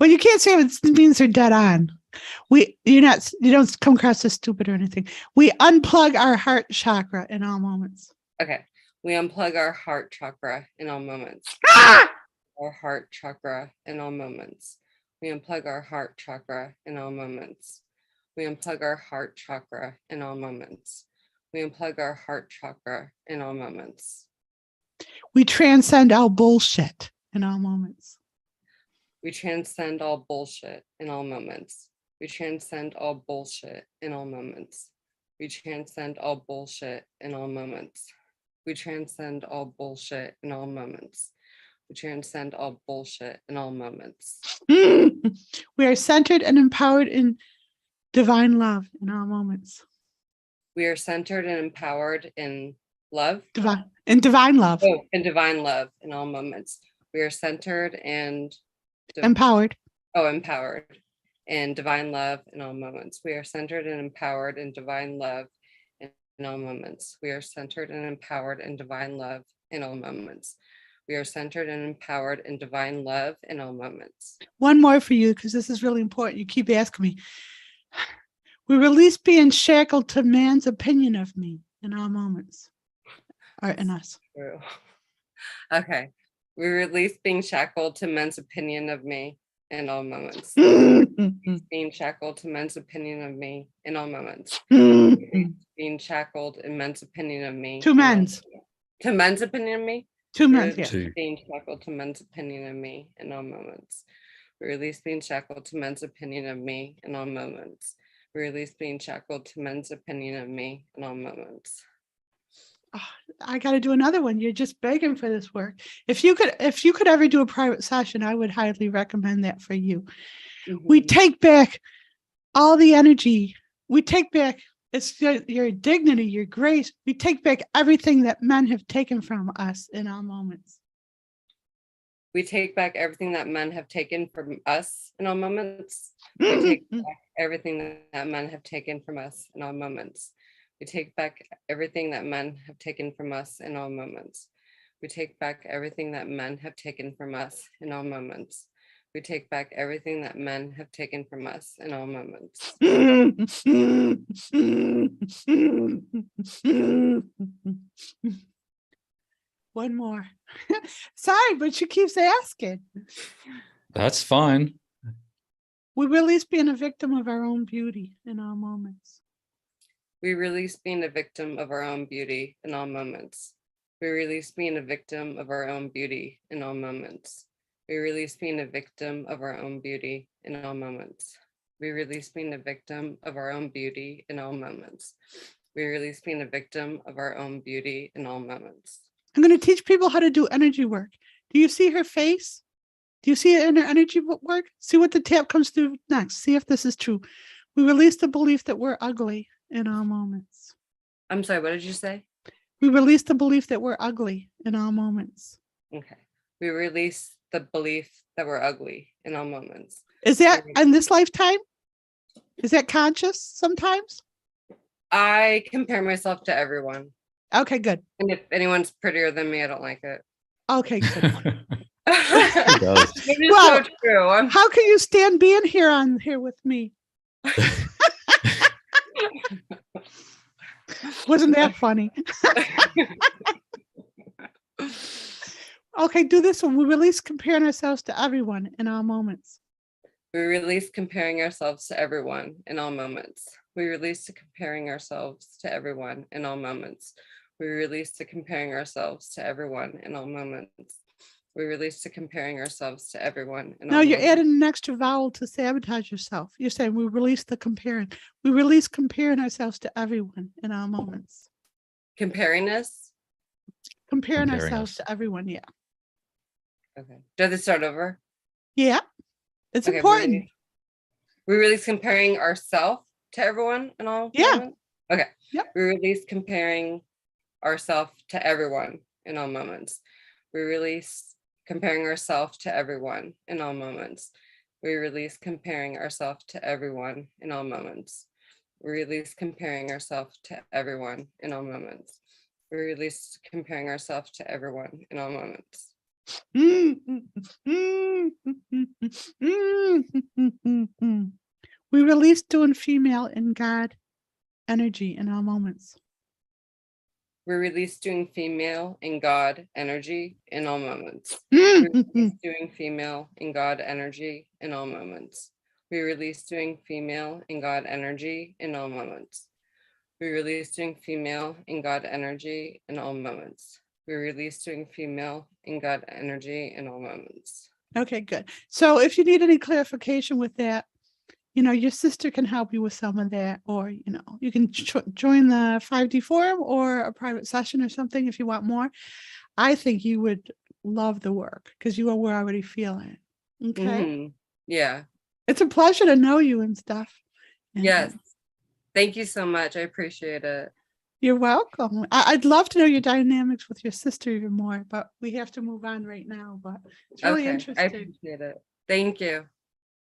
B: Well, you can't say it means they're dead on. You don't come across as stupid or anything. We unplug our heart chakra in all moments.
G: Okay. We unplug our heart chakra in all moments. Our heart chakra in all moments. We unplug our heart chakra in all moments. We unplug our heart chakra in all moments. We unplug our heart chakra in all moments.
B: We transcend all bullshit in all moments.
G: We transcend all bullshit in all moments. We transcend all bullshit in all moments. We transcend all bullshit in all moments. We transcend all bullshit in all moments. We transcend all bullshit in all moments.
B: We are centered and empowered in divine love in all moments.
G: We are centered and empowered in love.
B: Divine love.
G: Oh, in divine love in all moments. We are centered and
B: empowered.
G: Oh, empowered in divine love in all moments. We are centered and empowered in divine love in all moments. We are centered and empowered in divine love in all moments. We are centered and empowered in divine love in all moments.
B: One more for you, because this is really important. You keep asking me. We release being shackled to man's opinion of me in all moments. Or in us.
G: True. Okay. We release being shackled to men's opinion of me in all moments. Being shackled to men's opinion of me in all moments. Being shackled in men's opinion of me.
B: To men's.
G: To men's opinion of me?
B: To men's, yeah.
G: Being shackled to men's opinion of me in all moments. We release being shackled to men's opinion of me in all moments. We release being shackled to men's opinion of me in all moments.
B: Oh, I got to do another one. You're just begging for this work. If you could ever do a private session, I would highly recommend that for you. Mm-hmm. We take back all the energy. We take back your dignity, your grace. We take back everything that men have taken from us in all moments.
G: We take back everything that men have taken from us in all moments. We take back everything that men have taken from us in all moments. We take back everything that men have taken from us in all moments. We take back everything that men have taken from us in all moments. We take back everything that men have taken from us in all moments.
B: One more. Sorry, but she keeps asking.
A: That's fine.
B: We release being a victim of our own beauty in all moments.
G: We release being a victim of our own beauty in all moments. We release being a victim of our own beauty in all moments. We release being a victim of our own beauty in all moments. We release being a victim of our own beauty in all moments. We release being a victim of our own beauty in all moments.
B: I'm going to teach people how to do energy work. Do you see her face? Do you see it in her energy work? See what the tap comes through next. See if this is true. We release the belief that we're ugly in all moments.
G: I'm sorry, what did you say?
B: We release the belief that we're ugly in all moments.
G: Okay. We release the belief that we're ugly in all moments.
B: Is that in this lifetime? Is that conscious sometimes?
G: I compare myself to everyone.
B: Okay, good.
G: And if anyone's prettier than me, I don't like it.
B: Okay, good.
A: It does.
G: It is
B: Well,
G: so true.
B: How can you stand being here with me? Wasn't that funny? Okay, do this one. We release comparing ourselves to everyone in all moments.
G: We release comparing ourselves to everyone in all moments. We release to comparing ourselves to everyone in all moments. We release to comparing ourselves to everyone in all moments. We release to comparing ourselves to everyone in all
B: No, you're
G: moments.
B: adding an extra vowel to sabotage yourself. You're saying we release the comparing. We release comparing ourselves to everyone in all moments.
G: Comparingness?
B: Comparing
A: Comparing
B: ourselves
A: us.
B: to everyone, yeah.
G: Okay. Does it start over?
B: Yeah, it's
G: Okay,
B: important.
G: we release comparing ourselves to everyone in all
B: Yeah.
G: moments? Okay.
B: Yep.
G: We release comparing ourselves to everyone in all moments. We release comparing ourselves to everyone in all moments. We release comparing ourselves to everyone in all moments. We release comparing ourselves to everyone in all moments. We release comparing ourselves to everyone in all moments.
B: We release doing female in God energy in all moments.
G: We release doing female in God energy in all moments. We release doing female in God energy in all moments. We release doing female in God energy in all moments. We release doing female in God energy in all moments. We release doing female in God energy in all moments.
B: Okay, good. So if you need any clarification with that, your sister can help you with some of that, or, you can join the 5D forum or a private session or something if you want more. I think you would love the work because you were already feeling it. Okay.
G: Mhm. Yeah.
B: It's a pleasure to know you and stuff. And
G: Yes. Thank you so much. I appreciate it.
B: You're welcome. I'd love to know your dynamics with your sister even more, but we have to move on right now. But it's really
G: Okay. I
B: interesting.
G: appreciate it. Thank you.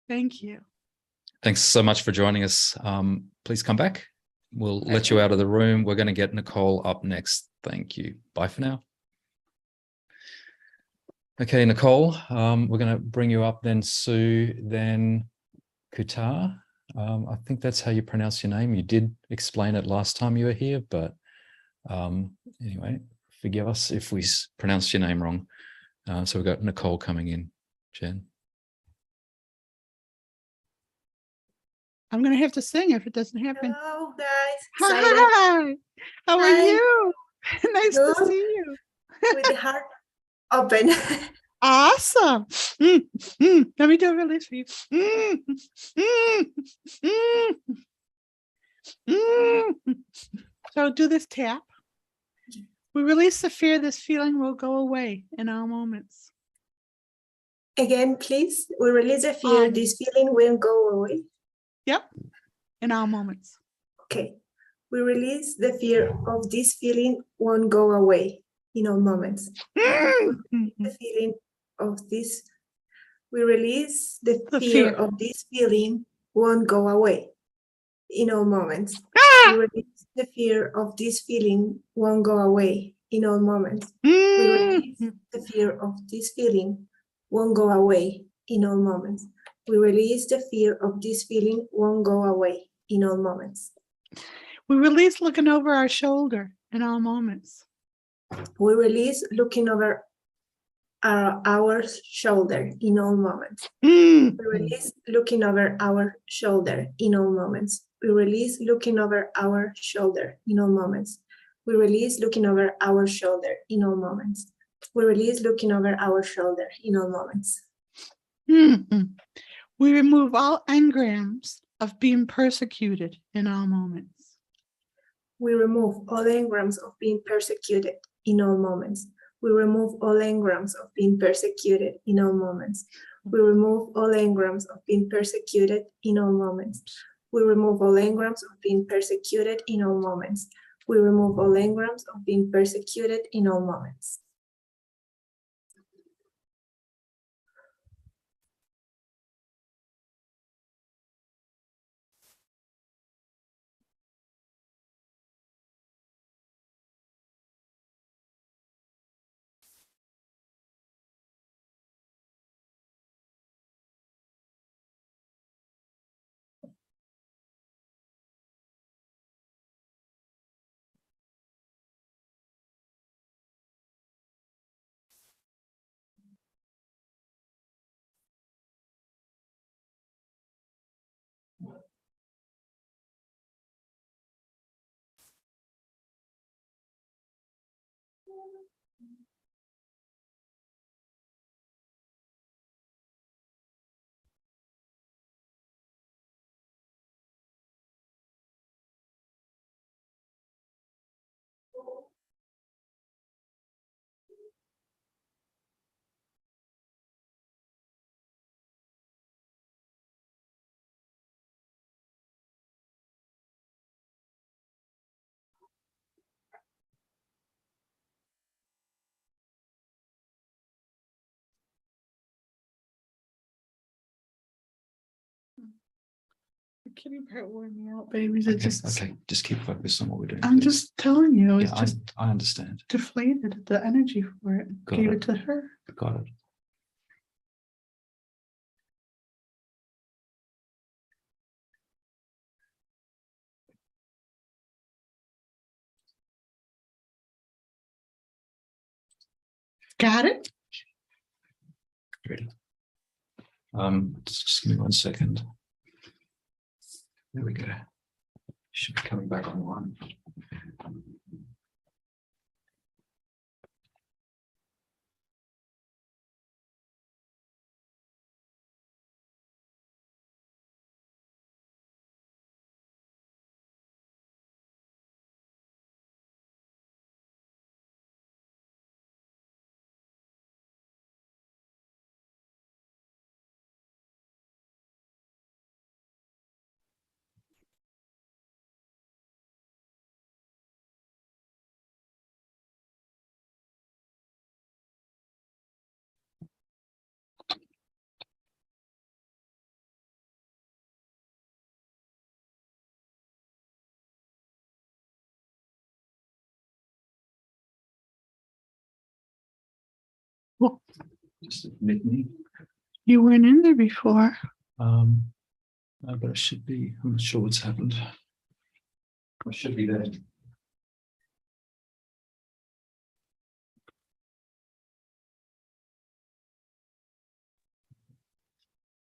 B: Thank you.
A: Thanks so much for joining us. Please come back. We'll let you out of the room. We're going to get Nicole up next. Thank you. Bye for now. Okay, Nicole, we're going to bring you up, then Sue, then Kuta. I think that's how you pronounce your name. You did explain it last time you were here, but anyway, forgive us if we pronounced your name wrong. So we've got Nicole coming in, Jen.
B: I'm going to have to sing if it doesn't happen.
H: Hello, guys.
B: Hi. How are
H: Hi.
B: you? Nice to
H: Good.
B: see you.
H: With the heart open.
B: Awesome. Let me do a release for you. So do this tap. We release the fear. This feeling will go away in all moments.
H: Again, please. We release the fear. This feeling will go away.
B: Yep. In all moments.
H: Okay. We release the fear of this feeling won't go away in all moments. The feeling of this. We release the fear of this feeling won't go away in all moments. We release the fear of this feeling won't go away in all moments. We release the fear of this feeling won't go away in all moments. We release the fear of this feeling won't go away in all moments.
B: We release looking over our shoulder in all moments.
H: We release looking over our shoulder in all moments. We release looking over our shoulder in all moments. We release looking over our shoulder in all moments. We release looking over our shoulder in all moments. We release looking over our shoulder in all moments.
B: We remove all engrams of being persecuted in all moments.
H: We remove all engrams of being persecuted in all moments. We remove all engrams of being persecuted in all moments. We remove all engrams of being persecuted in all moments. We remove all engrams of being persecuted in all moments. We remove all engrams of being persecuted in all moments.
B: kitty part wore me out, babies. It
A: Okay,
B: just,
A: okay, just keep focused on what we're doing.
B: I'm
A: please.
B: just telling you, it's
A: Yeah,
B: just
A: I understand.
B: deflated the energy for it.
A: Got
B: Gave
A: it.
B: it to her.
A: Got it.
B: Got it?
A: Ready. Just give me 1 second. There we go. Should be coming back online.
B: Well,
A: Just admit me.
B: you weren't in there before.
A: But I should be. I'm not sure what's happened. I should be there.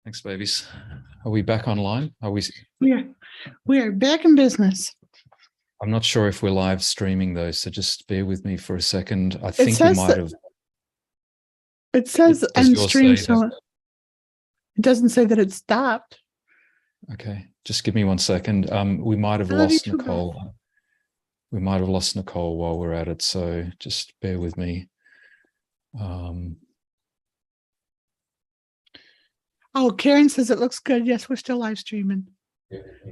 A: Thanks, babies. Are we back online? Are we?
B: We are back in business.
A: I'm not sure if we're live streaming though, so just bear with me for a second. I
B: It
A: think we
B: says
A: might
B: that-
A: have.
B: It says
A: Does
B: end
A: yours
B: stream,
A: say
B: so
A: that?
B: it doesn't say that it stopped.
A: Okay, just give me 1 second. We might have
B: I love you
A: lost
B: too, Beth.
A: Nicole. We might have lost Nicole while we're at it, so just bear with me.
B: Oh, Karen says it looks good. Yes, we're still live streaming.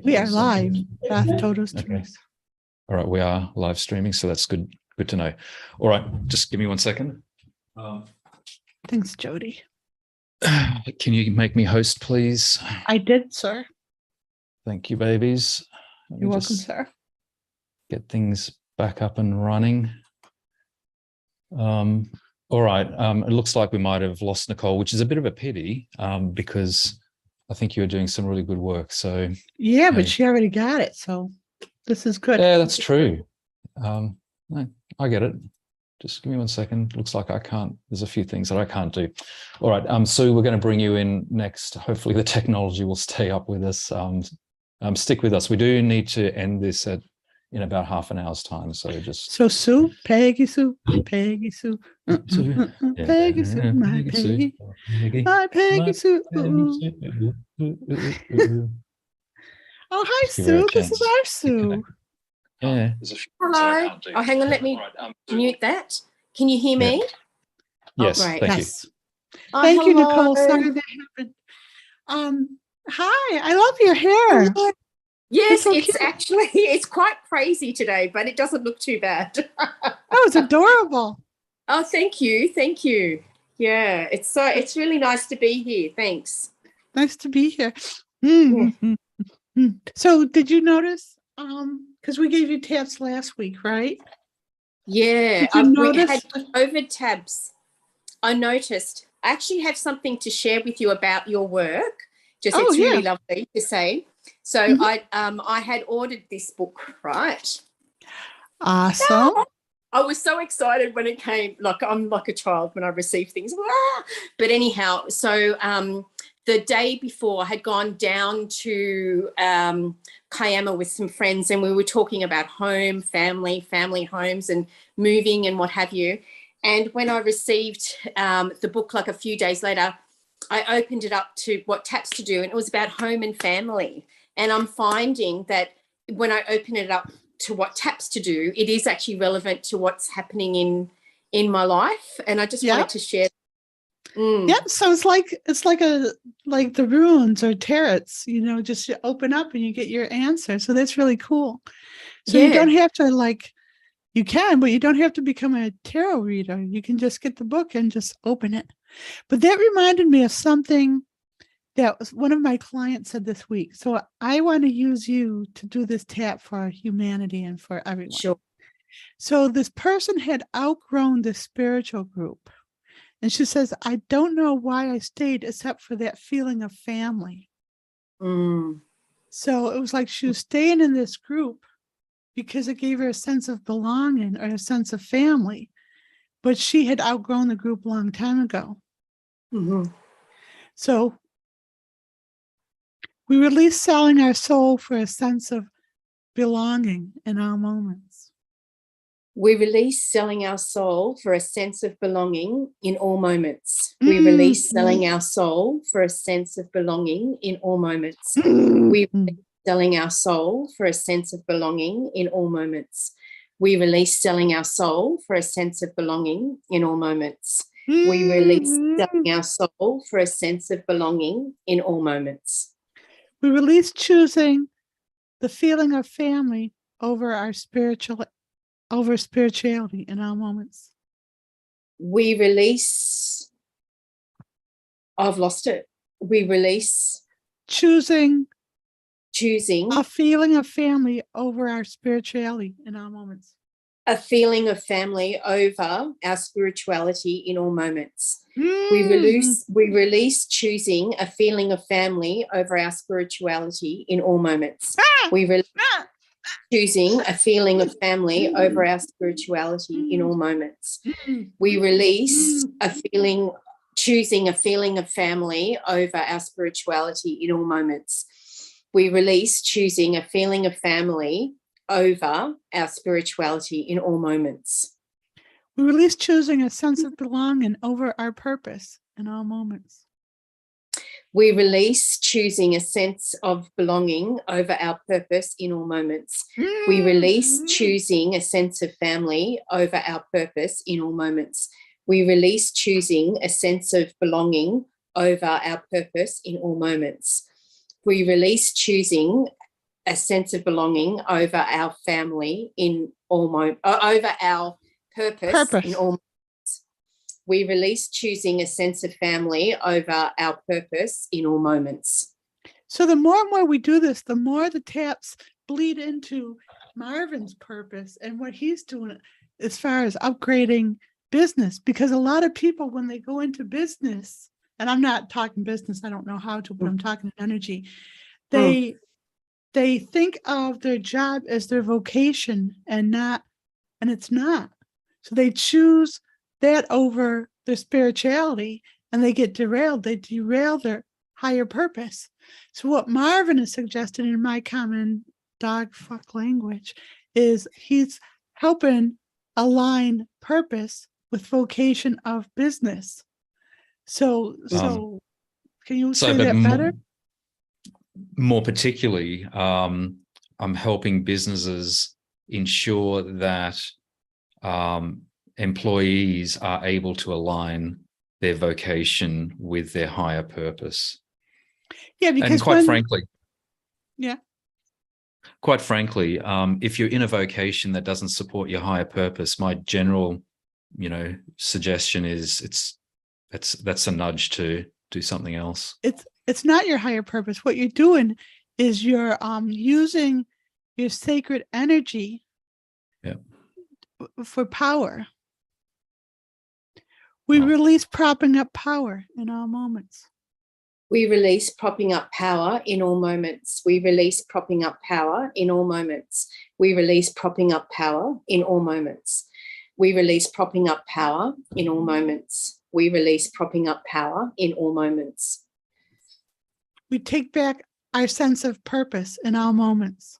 B: We are live. Beth told us to.
A: Okay. All right, we are live streaming, so that's good. Good to know. All right, just give me 1 second.
B: Thanks, Jody.
A: Can you make me host, please?
B: I did, sir.
A: Thank you, babies. Let me
B: You're welcome,
A: just
B: sir.
A: get things back up and running. All right. It looks like we might have lost Nicole, which is a bit of a pity because I think you were doing some really good work. So
B: Yeah,
A: Hey.
B: but she already got it, so this is good.
A: yeah, that's true. No, I get it. Just give me 1 second. Looks like I can't. There's a few things that I can't do. All right. Sue, we're going to bring you in next. Hopefully the technology will stay up with us. Stick with us. We do need to end this in about half an hour's time. So just
B: So Sue, Peggy Sue, Peggy Sue,
A: Sue. Yeah.
B: Peggy Sue, my
A: Peggy Sue.
B: Peggy,
A: Peggy.
B: my Peggy Sue.
A: Peggy Sue.
B: Oh, hi,
A: Give her a
B: Sue. This is
A: chance.
B: our Sue.
A: Yeah.
I: Hello. Oh, hang on. Let me mute that. Can you hear me?
A: Yes.
I: great.
A: Thank you.
B: Yes. Thank you, Nicole. Sorry that happened. Hi. I love your hair.
I: Yes,
B: so
I: it's
B: cute.
I: actually it's quite crazy today, but it doesn't look too bad.
B: That was adorable.
I: Oh, thank you. Thank you. Yeah, it's really nice to be here. Thanks.
B: Nice to be here. So did you notice? Because we gave you tabs last week, right?
I: Yeah,
B: Did you
I: we had
B: notice?
I: COVID tabs. I noticed. I actually have something to share with you about your work. Just
B: Oh,
I: it's really
B: yeah.
I: lovely to say. So I had ordered this book, right?
B: Awesome.
I: I was so excited when it came. Like I'm like a child when I receive things. But anyhow, so the day before I had gone down to Kiama with some friends, and we were talking about home, family homes and moving and what have you. And when I received the book like a few days later, I opened it up to what taps to do, and it was about home and family. And I'm finding that when I open it up to what taps to do, it is actually relevant to what's happening in my life. And I just wanted to share.
B: Yeah, so it's like the runes or tarots, just you open up and you get your answer. So that's really cool. So you don't have to you can, but you don't have to become a tarot reader. You can just get the book and just open it. But that reminded me of something That was one of my clients said this week. So I want to use you to do this tap for humanity and for everyone.
I: Sure.
B: So this person had outgrown the spiritual group. And she says, I don't know why I stayed except for that feeling of family.
I: Mm.
B: So it was like she was staying in this group because it gave her a sense of belonging or a sense of family. But she had outgrown the group a long time ago.
I: Mm-hmm.
B: So we release selling our soul for a sense of belonging in our moments.
I: We release selling our soul for a sense of belonging in all moments. We release selling our soul for a sense of belonging in all moments. We release selling our soul for a sense of belonging in all moments. We release selling our soul for a sense of belonging in all moments. We release selling our soul for a sense of belonging in all moments.
B: We release choosing the feeling of family over spirituality in our moments.
I: We release, I've lost it. We release
B: choosing
I: a
B: feeling of family over our spirituality in our moments.
I: A feeling of family over our spirituality in all moments. We release choosing a feeling of family over our spirituality in all moments. We release choosing a feeling of family over our spirituality in all moments. We release choosing a feeling of family over our spirituality in all moments. We release choosing a feeling of family over our spirituality in all moments.
B: We release choosing a sense of belonging over our purpose in all moments.
I: We release choosing a sense of belonging over our purpose in all moments. We release choosing a sense of family over our purpose in all moments. We release choosing a sense of belonging over our purpose in all moments. We release choosing a sense of belonging over our family in all over our purpose in all moments. We release choosing a sense of family over our purpose in all moments.
B: So the more and more we do this, the more the taps bleed into Marvin's purpose and what he's doing as far as upgrading business. Because a lot of people, when they go into business, and I'm not talking business, I don't know how to, but I'm talking energy, they think of their job as their vocation and it's not. So they choose that over their spirituality and they get derailed. They derail their higher purpose. So what Marvin is suggesting in my common dog fuck language is he's helping align purpose with vocation of business. So can you say that better?
A: More particularly, I'm helping businesses ensure that employees are able to align their vocation with their higher purpose.
B: Yeah, because
A: and quite frankly, if you're in a vocation that doesn't support your higher purpose, my general, suggestion is that's a nudge to do something else.
B: It's not your higher purpose. What you're doing is you're using your sacred energy for power. We release propping up power in all moments.
I: We release propping up power in all moments. We release propping up power in all moments. We release propping up power in all moments. We release propping up power in all moments. We release propping up power in all moments.
B: We take back our sense of purpose in all moments.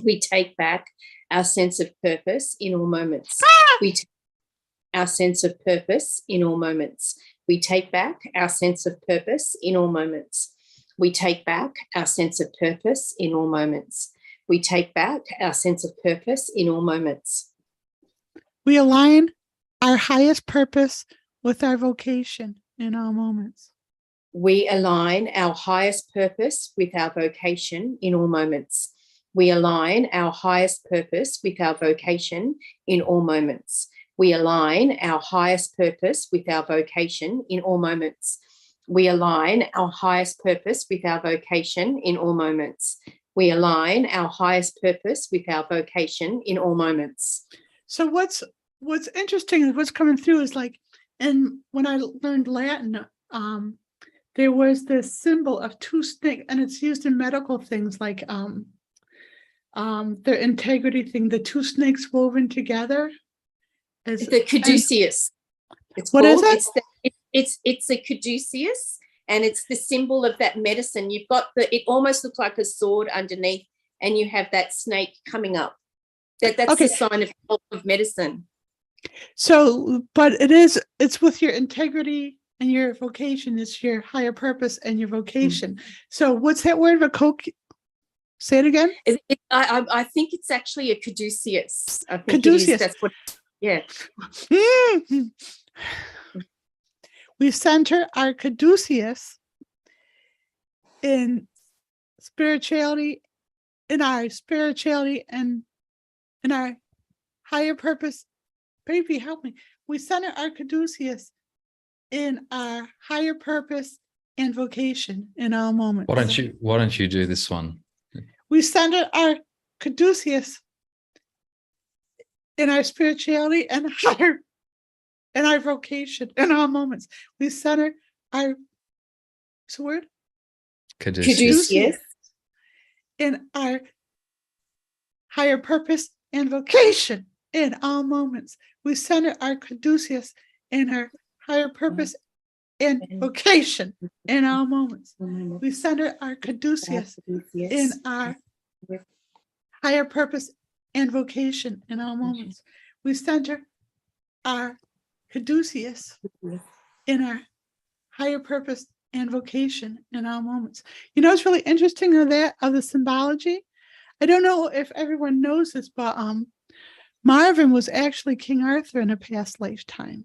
I: We take back our sense of purpose in all moments. We take our sense of purpose in all moments. We take back our sense of purpose in all moments. We take back our sense of purpose in all moments. We take back our sense of purpose in all moments.
B: We align our highest purpose with our vocation in all moments.
I: We align our highest purpose with our vocation in all moments. We align our highest purpose with our vocation in all moments. We align our highest purpose with our vocation in all moments. We align our highest purpose with our vocation in all moments. We align our highest purpose with our vocation in all moments.
B: So what's interesting is what's coming through is like, and when I learned Latin, there was this symbol of two snakes, and it's used in medical things like the integrity thing, the two snakes woven together.
I: The caduceus. It's
B: what
I: called.
B: is it?
I: It's a caduceus, and it's the symbol of that medicine. You've got it almost looks like a sword underneath, and you have that snake coming up. That's
B: Okay.
I: the sign of medicine.
B: So, but it's with your integrity and your vocation. It's your higher purpose and your vocation. So what's that word? Say it again.
I: I think it's actually a caduceus. I think
B: Caduceus.
I: it is. That's what. Yeah.
B: We center our caduceus in spirituality, and in our higher purpose. Baby, help me. We center our caduceus in our higher purpose and vocation in all moments.
A: Why don't you do this one?
B: We center our caduceus in our spirituality and our vocation in all moments. We center our word?
A: Caduceus.
B: In our higher purpose and vocation in all moments. We center our caduceus in our higher purpose and vocation in all moments. We center our caduceus in our higher purpose and vocation in all moments. We center our caduceus in our higher purpose and vocation in all moments. You know, it's really interesting of the symbology. I don't know if everyone knows this, but Marvin was actually King Arthur in a past lifetime.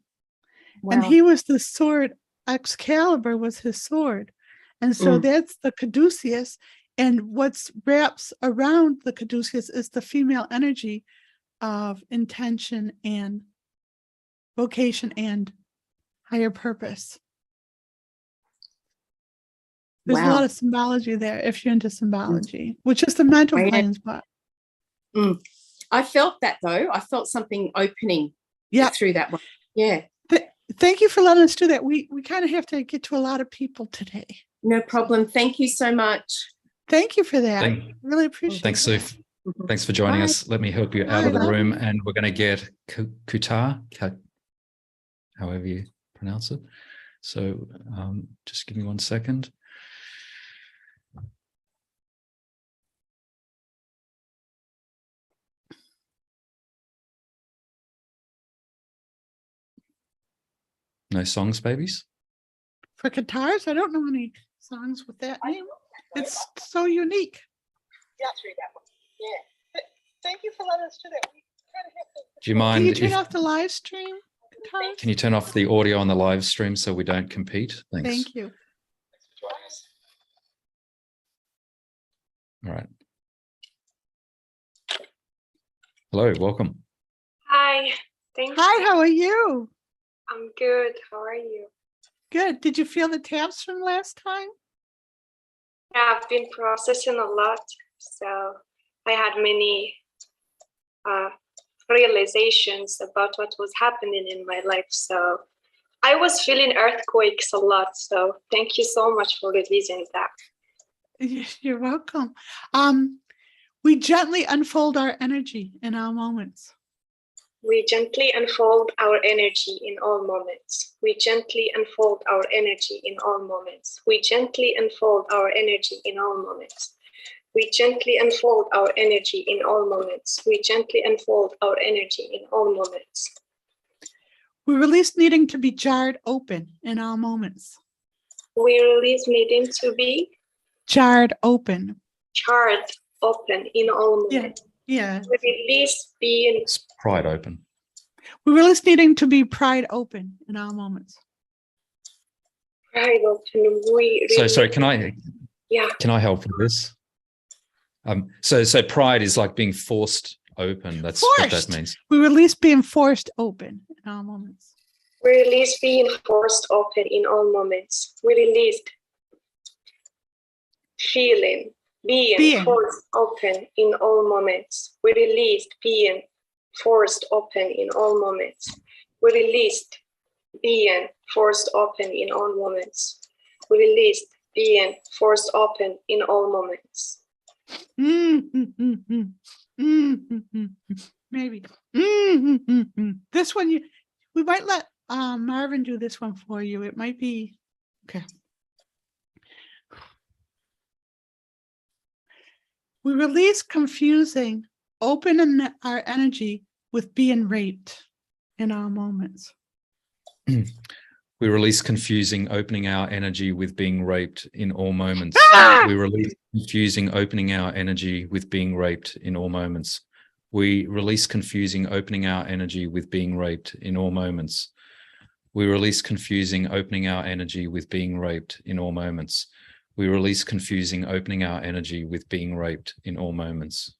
F: Wow.
B: And he was the sword, Excalibur was his sword. And so that's the caduceus. And what's wraps around the caduceus is the female energy of intention and vocation and higher purpose. There's a lot of symbology there if you're into symbology, which is the mental planes. But
I: I felt that though. I felt something opening through that one. Yeah.
B: Thank you for letting us do that. We kind of have to get to a lot of people today.
I: No problem. Thank you so much.
B: Thank you for that. Really appreciate it.
A: Thanks, Sue. Thanks for joining us. Let me help you out of the room, and we're going to get Kuta, however you pronounce it. So just give me 1 second. No songs, babies?
B: For guitars, I don't know any songs with that name. It's so unique.
E: Yeah, through that one. Yeah. Thank you for letting us do that.
A: Do you mind?
B: Can you turn off the live stream? Guitars?
A: Can you turn off the audio on the live stream so we don't compete? Thanks.
B: Thank you.
A: All right. Hello, welcome.
J: Hi. Thank you.
B: Hi, how are you?
J: I'm good. How are you?
B: Good. Did you feel the taps from last time?
J: Yeah, I've been processing a lot. So I had many realizations about what was happening in my life. So I was feeling earthquakes a lot. So thank you so much for releasing that.
B: You're welcome. We gently unfold our energy in our moments.
J: We gently unfold our energy in all moments. We gently unfold our energy in all moments. We gently unfold our energy in all moments. We gently unfold our energy in all moments. We gently unfold our energy in all moments.
B: We release needing to be jarred open in all moments.
J: We release needing to be
B: jarred open.
J: Jarred open in all moments.
B: Yeah.
J: We release being
A: pride open.
B: We release needing to be pride open in all moments.
J: Pride open.
A: So sorry, can I help with this? So pride is like being forced open. That's what that means.
B: We release being forced open in all moments.
J: We release being forced open in all moments. We released feeling, being forced open in all moments. We released being forced open in all moments. We released being forced open in all moments. We released being forced open in all moments.
B: Maybe. This one, we might let Marvin do this one for you. It might be, okay. We release confusing, open our energy with being raped in our moments.
A: We release confusing, opening our energy with being raped in all moments. We release confusing, opening our energy with being raped in all moments. We release confusing, opening our energy with being raped in all moments. We release confusing, opening our energy with being raped in all moments. We release confusing, opening our energy with being raped in all moments.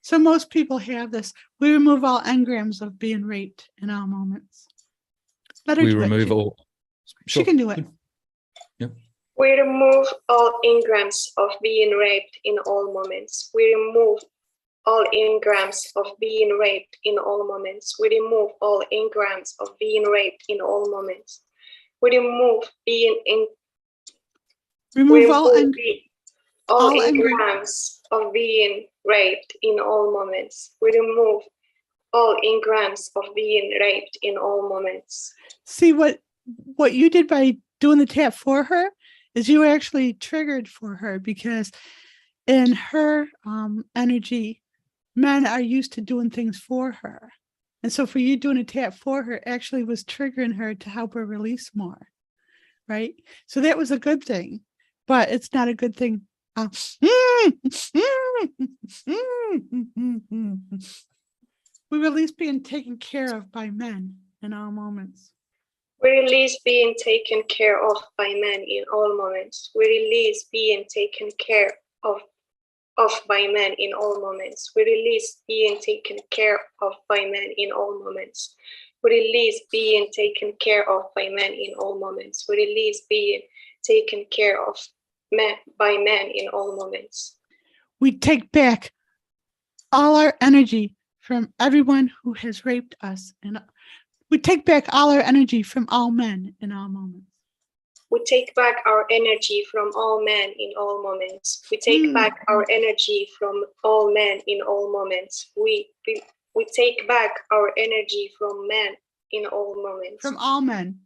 B: So most people have this. We remove all engrams of being raped in all moments. Let her
A: We
B: do
A: remove
B: it.
A: all.
B: She can do it.
A: Yep.
J: We remove all engrams of being raped in all moments. We remove all engrams of being raped in all moments. We remove all engrams of being raped in all moments. We remove being in.
B: Remove all
J: engrams of being raped in all moments. We remove all engrams of being raped in all moments.
B: See what you did by doing the tap for her is you actually triggered for her, because in her energy, men are used to doing things for her. And so for you doing a tap for her actually was triggering her to help her release more. Right? So that was a good thing, but it's not a good thing. We release being taken care of by men in all moments.
J: We release being taken care of by men in all moments. We release being taken care of by men in all moments. We release being taken care of by men in all moments. We release being taken care of by men in all moments. We release being taken care of by men in all moments.
B: We take back all our energy from everyone who has raped us, and we take back all our energy from all men in all moments.
J: We take back our energy from all men in all moments. We take back our energy from all men in all moments. We take back our energy from men in all moments.
B: From all men.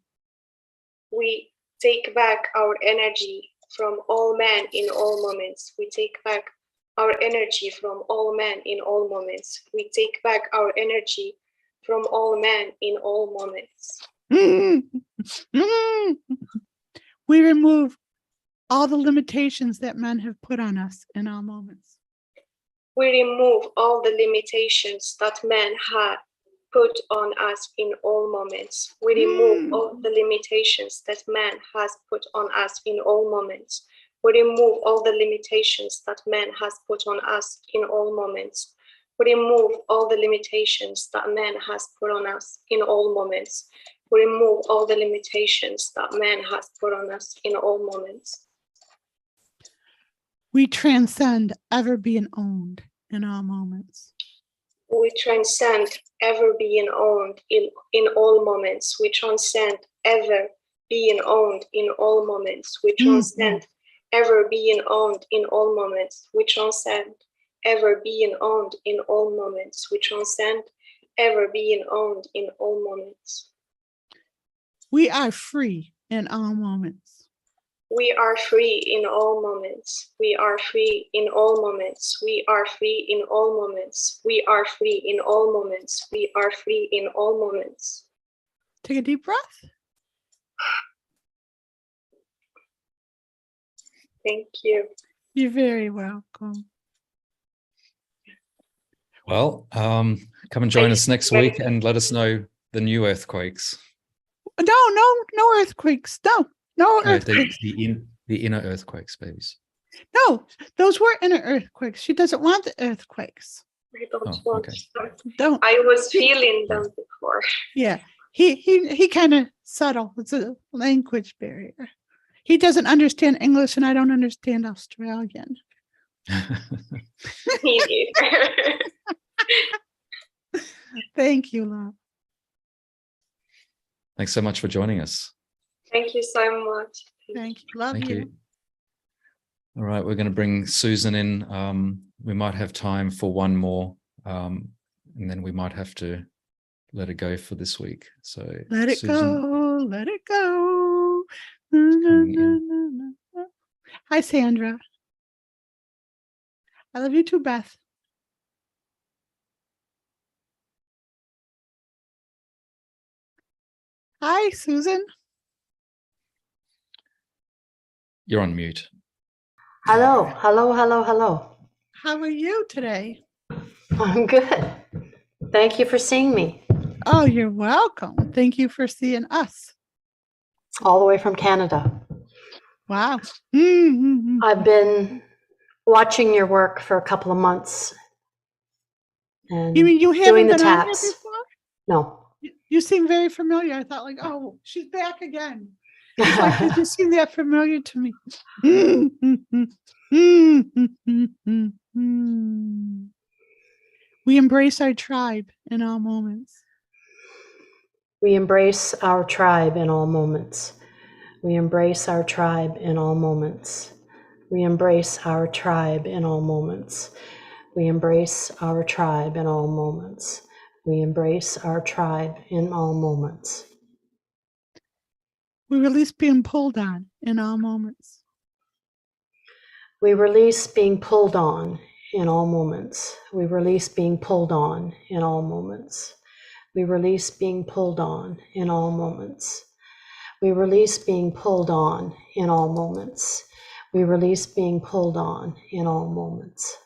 J: We take back our energy from all men in all moments. We take back our energy from all men in all moments. We take back our energy from all men in all moments.
B: We remove all the limitations that men have put on us in all moments.
J: We remove all the limitations that men have put on us in all moments. We remove all the limitations that man has put on us in all moments. We remove all the limitations that man has put on us in all moments. We remove all the limitations that man has put on us in all moments. We remove all the limitations that man has put on us in all moments.
B: We transcend ever being owned in all moments.
J: We transcend ever being owned in all moments. We transcend ever being owned in all moments. We transcend ever being owned in all moments. We transcend ever being owned in all moments. We transcend ever being owned in all moments.
B: We are free in all moments.
J: We are free in all moments. We are free in all moments. We are free in all moments. We are free in all moments. We are free in all moments.
B: Take a deep breath.
J: Thank you.
B: You're very welcome.
A: Well, come and join us next week and let us know the new earthquakes.
B: No earthquakes. No earthquakes.
A: The inner earthquakes, babies.
B: No, those were inner earthquakes. She doesn't want the earthquakes.
J: I don't want
A: okay.
J: them. I was feeling them before.
B: Yeah, He kind of subtle. It's a language barrier. He doesn't understand English, and I don't understand Australian.
J: Me neither.
B: Thank you, love.
A: Thanks so much for joining us.
J: Thank you so much.
B: Thank you. Love
A: Thank
B: you.
A: you. All right, we're going to bring Susan in. We might have time for one more, and then we might have to let it go for this week. So
B: Let it
A: Susan,
B: go. Let it go.
A: coming in.
B: Hi, Sandra. I love you too, Beth. Hi, Susan.
A: You're on mute.
K: Hello, hello, hello, hello.
B: How are you today?
K: I'm good. Thank you for seeing me
B: Oh, you're welcome. Thank you for seeing us.
K: all the way from Canada.
B: Wow.
K: I've been watching your work for a couple of months and
B: You mean you
K: doing
B: haven't
K: the
B: been on here
K: taps.
B: before?
K: No.
B: You seem very familiar. I thought like, oh, she's back again. It's like you just seem that familiar to me. We embrace our tribe in all moments.
K: We embrace our tribe in all moments. We embrace our tribe in all moments. We embrace our tribe in all moments. We embrace our tribe in all moments. We embrace our tribe in all moments.
B: We release being pulled on in all moments.
K: We release being pulled on in all moments. We release being pulled on in all moments. We release being pulled on in all moments. We release being pulled on in all moments. We release being pulled on in all moments.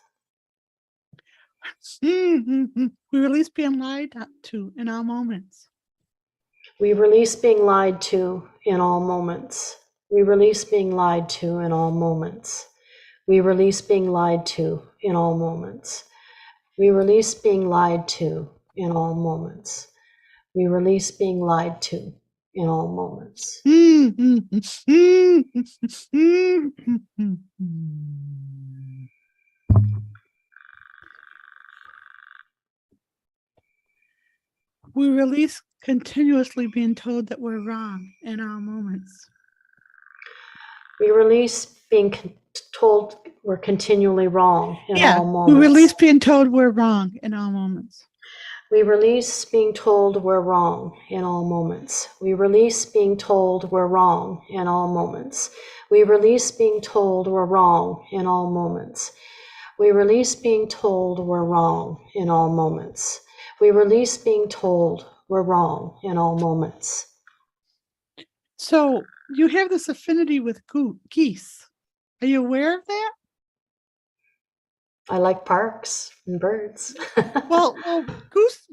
B: We release being lied to in all moments.
K: We release being lied to in all moments. We release being lied to in all moments. We release being lied to in all moments. We release being lied to in all moments. We release being lied to in all moments.
B: We release continuously being told that we're wrong in all moments.
K: We release being told we're continually wrong in all moments.
B: We release being told we're wrong in all moments.
K: We release being told we're wrong in all moments. We release being told we're wrong in all moments. We release being told we're wrong in all moments. We release being told we're wrong in all moments. We release being told we're wrong in all moments.
B: So you have this affinity with geese. Are you aware of that?
K: I like parks and birds.
B: Well,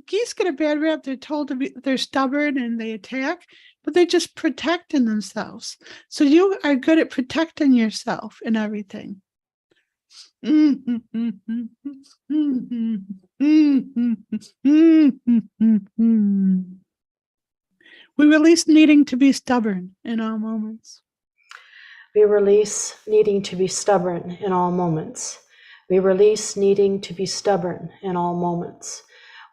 B: geese get a bad rap. They're told to be, they're stubborn and they attack, but they're just protecting themselves. So you are good at protecting yourself and everything. We release needing to be stubborn in all moments.
K: We release needing to be stubborn in all moments. We release needing to be stubborn in all moments.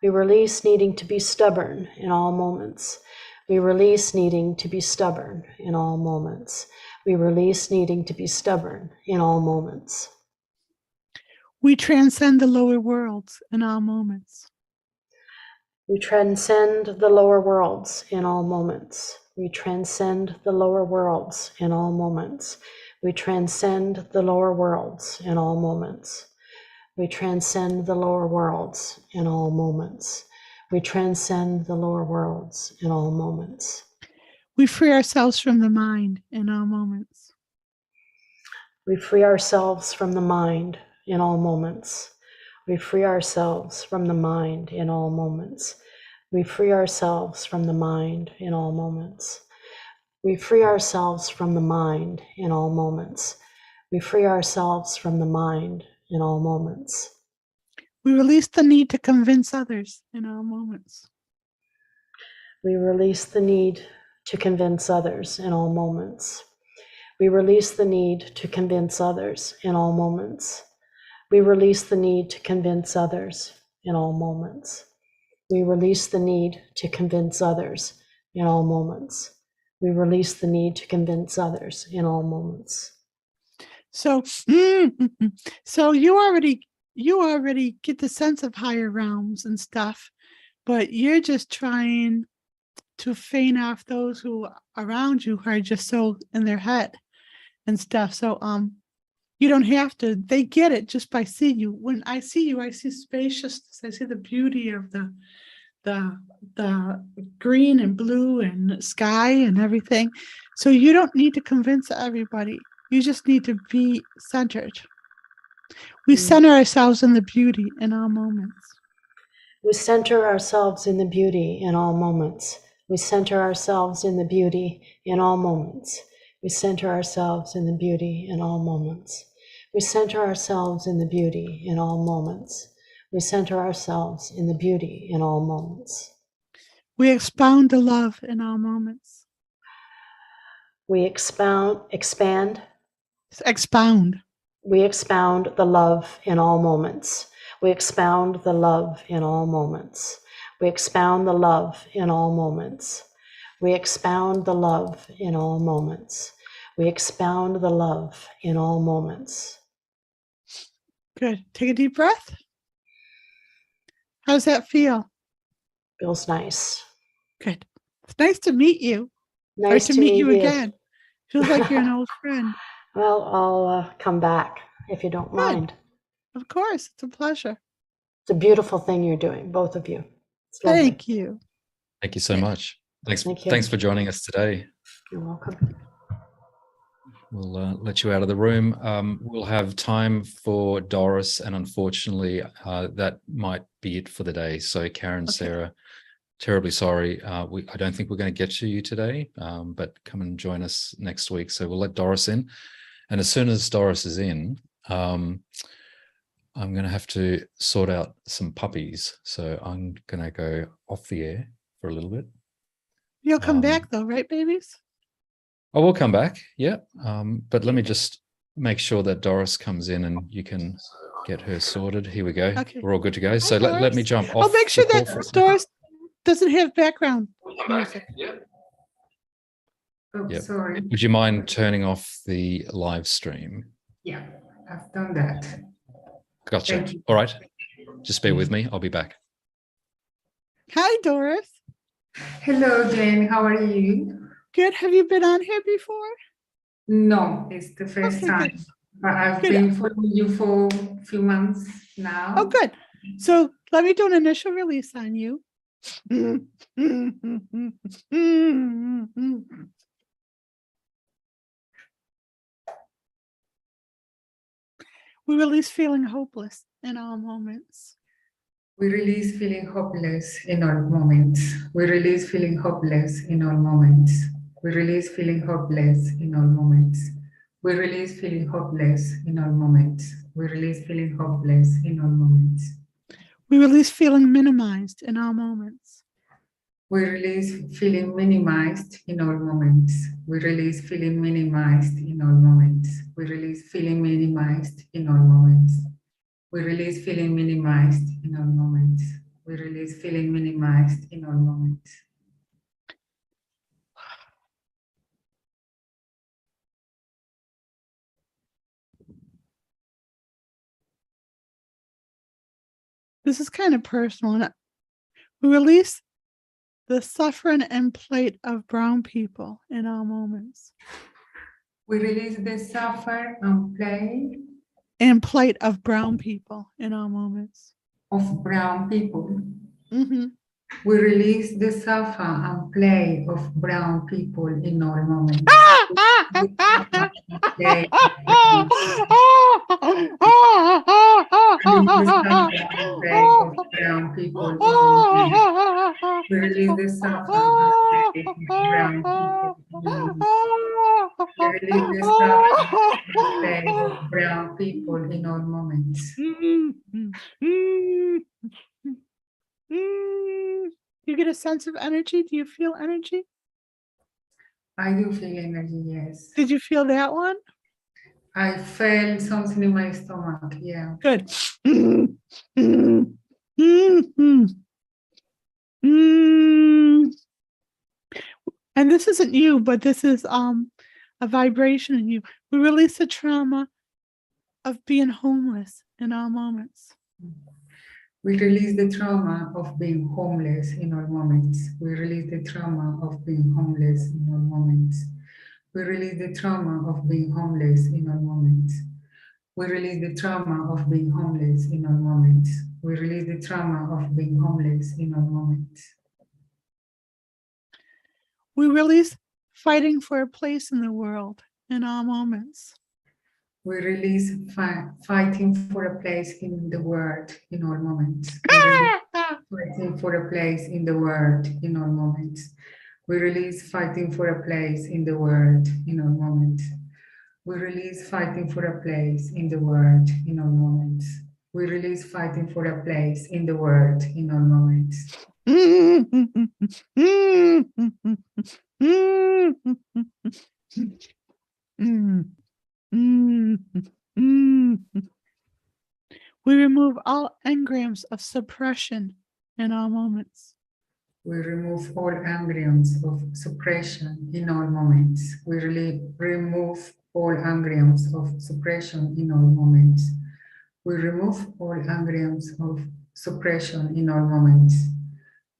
K: We release needing to be stubborn in all moments. We release needing to be stubborn in all moments. We release needing to be stubborn in all moments.
B: We transcend the lower worlds in all moments.
K: We transcend the lower worlds in all moments. We transcend the lower worlds in all moments. We transcend the lower worlds in all moments. We transcend the lower worlds in all moments. We transcend the lower worlds in all moments.
B: We free ourselves from the mind in all moments.
K: We free ourselves from the mind in all moments. We free ourselves from the mind in all moments. We free ourselves from the mind in all moments. We free ourselves from the mind in all moments. We free ourselves from the mind in all moments.
B: We release the need to convince others in all moments.
K: We release the need to convince others in all moments. We release the need to convince others in all moments. We release the need to convince others in all moments. We release the need to convince others in all moments. We release the need to convince others in all moments.
B: So, so you already get the sense of higher realms and stuff, but you're just trying to feign off those who around you who are just so in their head and stuff. So, you don't have to. They get it just by seeing you. When I see you, I see spaciousness. I see the beauty of the green and blue and sky and everything. So you don't need to convince everybody. You just need to be centered. We center ourselves in the beauty in all moments.
K: We center ourselves in the beauty in all moments. We center ourselves in the beauty in all moments. We center ourselves in the beauty in all moments. We center ourselves in the beauty in all moments. We center ourselves in the beauty in all moments.
B: We expound the love in all moments.
K: We expound.
B: We
K: expound the love in all moments. We expound the love in all moments. We expound the love in all moments. We expound the love in all moments. We expound the love in all moments.
B: Good. Take a deep breath. How does that feel?
K: Feels nice.
B: Good. It's nice to meet you.
K: Nice
B: or to meet you again. Feels like you're an old friend.
K: Well, I'll come back if you don't mind.
B: Of course. It's a pleasure.
K: It's a beautiful thing you're doing, both of you. It's lovely.
B: Thank you.
A: Thank you so much. Thanks,
K: Thank you.
A: thanks for joining us today.
K: You're welcome.
A: We'll let you out of the room. We'll have time for Doris, and unfortunately, that might be it for the day. So Karen, Sarah, terribly sorry. I don't think we're going to get to you today, but come and join us next week. So we'll let Doris in. And as soon as Doris is in, I'm going to have to sort out some puppies. So I'm going to go off the air for a little bit.
B: You'll come back though, right, babies?
A: I will come back, yeah. But let me just make sure that Doris comes in and you can get her sorted. Here we go. Okay. We're all good to go. So let me jump off.
B: I'll make sure that Doris doesn't have background music.
L: Oh,
A: yep.
L: Sorry.
A: Would you mind turning off the live stream?
L: Yeah, I've done that.
A: Gotcha. All right. Just bear with me. I'll be back.
B: Hi, Doris.
L: Hello, Jen. How are you?
B: Good. Have you been on here before?
L: No, it's the first time.
B: Good.
L: But I've been following you for a few months now.
B: Oh, good. So let me do an initial release on you. We release feeling hopeless in all moments.
L: We release feeling hopeless in all moments. We release feeling hopeless in all moments. We release feeling hopeless in all moments. We release feeling hopeless in all moments. We release feeling hopeless in all moments.
B: We release feeling minimized in all moments.
L: We release feeling minimized in all moments. We release feeling minimized in all moments. We release feeling minimized in all moments. We release feeling minimized in all moments. We release feeling minimized in all moments.
B: This is kind of personal. We release the suffering and plight of brown people in all moments.
L: We release the suffer and
B: plight of brown people in all moments.
L: Of brown people.
B: Mm-hmm.
L: We release the suffer and play of brown people in all moments. We release the suffer and play of brown people. We release the suffer and play of brown people in all moments.
B: You get a sense of energy? Do you feel energy?
L: I do feel energy, yes.
B: Did you feel that one?
L: I felt something in my stomach, yeah.
B: Good. Mm, mm, mm, mm. And this isn't you, but this is a vibration in you. We release the trauma of being homeless in all moments.
L: We release the trauma of being homeless in all moments. We release the trauma of being homeless in all moments. We release the trauma of being homeless in all moments. We release the trauma of being homeless in all moments. We release the trauma of being homeless in all moments.
B: We release fighting for a place in the world in all moments.
L: We release fighting for a place in the world in all moments. We release fighting for a place in the world in all moments. We release fighting for a place in the world in all moments. We release fighting for a place in the world in all moments. We release fighting for a place in the world in all moments.
B: We remove all engrams of suppression in all moments.
L: We remove all engrams of suppression in all moments. We remove all engrams of suppression in all moments. We remove all engrams of suppression in all moments.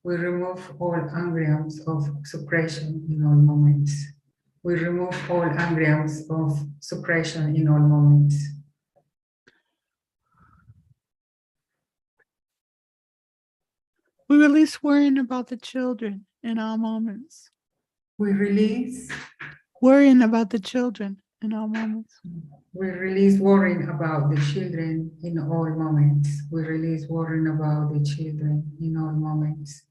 L: We remove all engrams of suppression in all moments. We remove all engrams of suppression in all moments.
B: We release worrying about the children in all moments.
L: We release
B: worrying about the children in all moments.
L: We release worrying about the children in all moments. We release worrying about the children in all moments.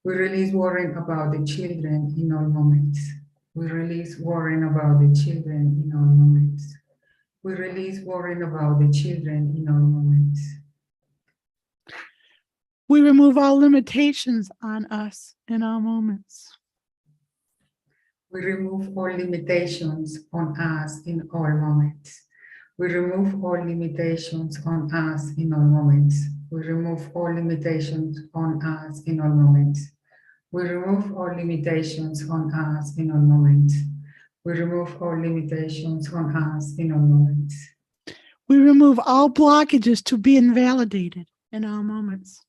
L: We release worrying about the children in all moments. We release worrying about the children in all moments. We release worrying about the children in all moments.
B: We remove all limitations on us in all moments.
L: We remove all limitations on us in all moments. We remove all limitations on us in all moments. We remove all limitations on us in all moments. We remove all limitations on us in all moments. We remove all limitations on us in all moments.
B: We remove all blockages to be invalidated in all moments.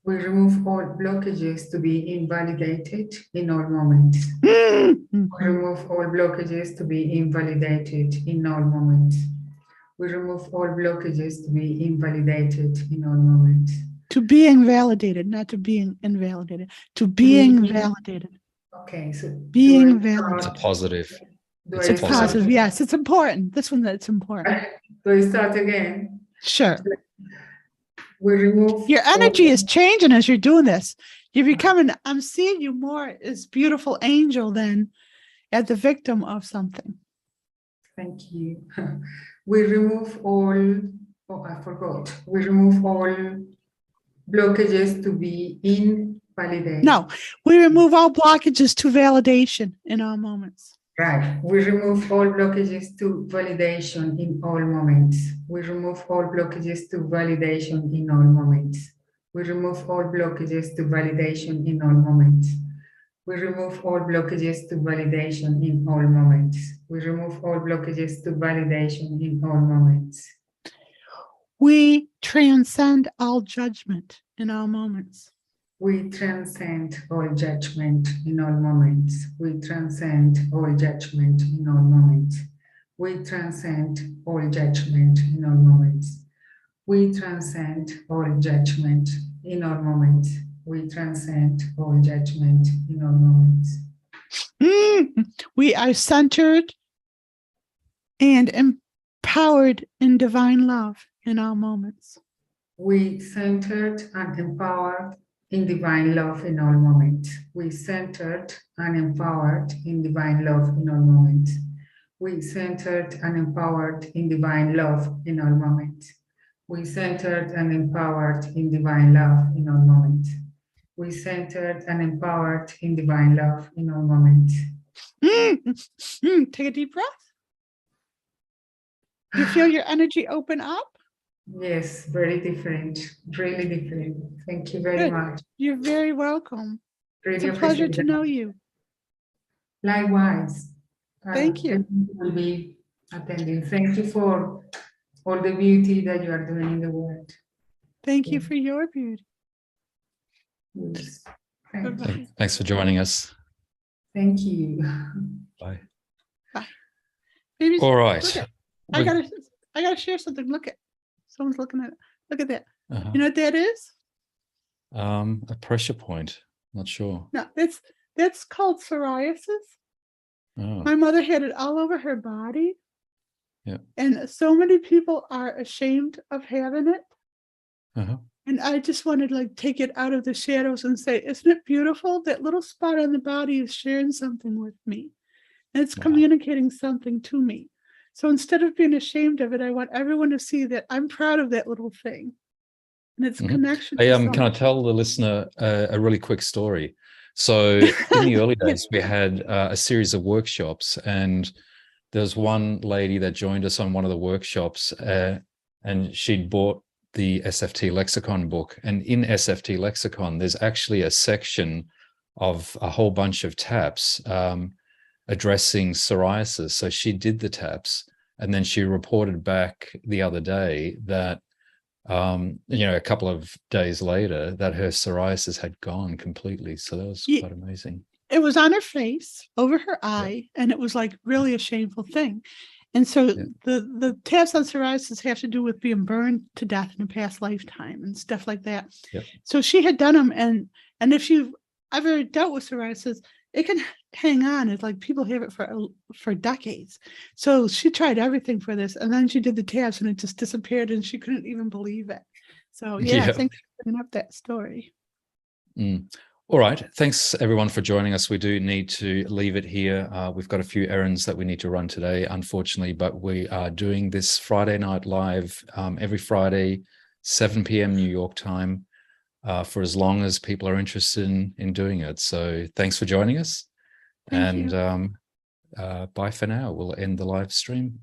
L: We remove all blockages to be invalidated in all moments. We remove all blockages to be invalidated in all moments. We remove all blockages to be invalidated in all moments.
B: To being validated, not to being invalidated. To being validated.
L: Okay, so
B: being validated.
A: It's a positive.
B: It's a positive. Yes, it's important. This one, that's important.
L: Do I start again?
B: Sure.
L: We remove
B: your energy is changing as you're doing this. You're becoming, I'm seeing you more as beautiful angel than as the victim of something.
L: Thank you. We remove all, oh, I forgot. We remove all blockages to be invalidated.
B: No, we remove all blockages to validation in all moments.
L: Right. We remove all blockages to validation in all moments. We remove all blockages to validation in all moments. We remove all blockages to validation in all moments. We remove all blockages to validation in all moments. We remove all blockages to validation in all moments.
B: We transcend all judgment in all moments.
L: We transcend all judgment in all moments. We transcend all judgment in all moments. We transcend all judgment in all moments. We transcend all judgment in all moments. We transcend all judgment in all moments.
B: We are centered and empowered in divine love in all moments.
L: We centered and empowered in divine love in all moments. We centered and empowered in divine love in all moments. We centered and empowered in divine love in all moments. We centered and empowered in divine love in all moments. We centered and empowered in divine love in all moments.
B: Take a deep breath. You feel your energy open up?
L: Yes, very different, really different. Thank you very
B: Good.
L: much.
B: You're very welcome.
L: Really
B: It's a pleasure
L: appreciate
B: to
L: that.
B: know you.
L: Likewise.
B: Thank you.
L: Will be attending. Thank you for all the beauty that you are doing in the world.
B: Thank you for your beauty.
L: Yes.
B: Bye-bye.
A: Thanks for joining us.
L: Thank you.
A: Bye.
B: Bye. Babies,
A: All right.
B: look at, I gotta share something. Look at, someone's looking at it. Look at that. You know what that is?
A: A pressure point. Not sure.
B: No, that's called psoriasis.
A: Oh,
B: My mother had it all over her body.
A: yeah.
B: And so many people are ashamed of having it.
A: Uh-huh.
B: And I just wanted to like take it out of the shadows and say, isn't it beautiful? That little spot on the body is sharing something with me. And it's communicating something to me. So instead of being ashamed of it, I want everyone to see that I'm proud of that little thing. And it's connection.
A: Can I tell the listener a really quick story? So in the early days, we had a series of workshops, and there's one lady that joined us on one of the workshops, and she'd bought the SFT lexicon book. And in SFT lexicon, there's actually a section of a whole bunch of taps addressing psoriasis. So she did the taps, and then she reported back the other day that a couple of days later that her psoriasis had gone completely. So that was quite amazing.
B: It was on her face, over her eye, and it was like really a shameful thing. And so the taps on psoriasis have to do with being burned to death in a past lifetime and stuff like that.
A: Yep.
B: So she had done them, and if you've ever dealt with psoriasis, it can hang on. It's like people have it for decades. So she tried everything for this, and then she did the tabs, and it just disappeared, and she couldn't even believe it. So yeah. Thanks for bringing up that story.
A: All right. Thanks everyone for joining us. We do need to leave it here. We've got a few errands that we need to run today, unfortunately, but we are doing this Friday night live every Friday, 7 p.m. New York time, for as long as people are interested in doing it. So thanks for joining us. Bye for now. We'll end the live stream.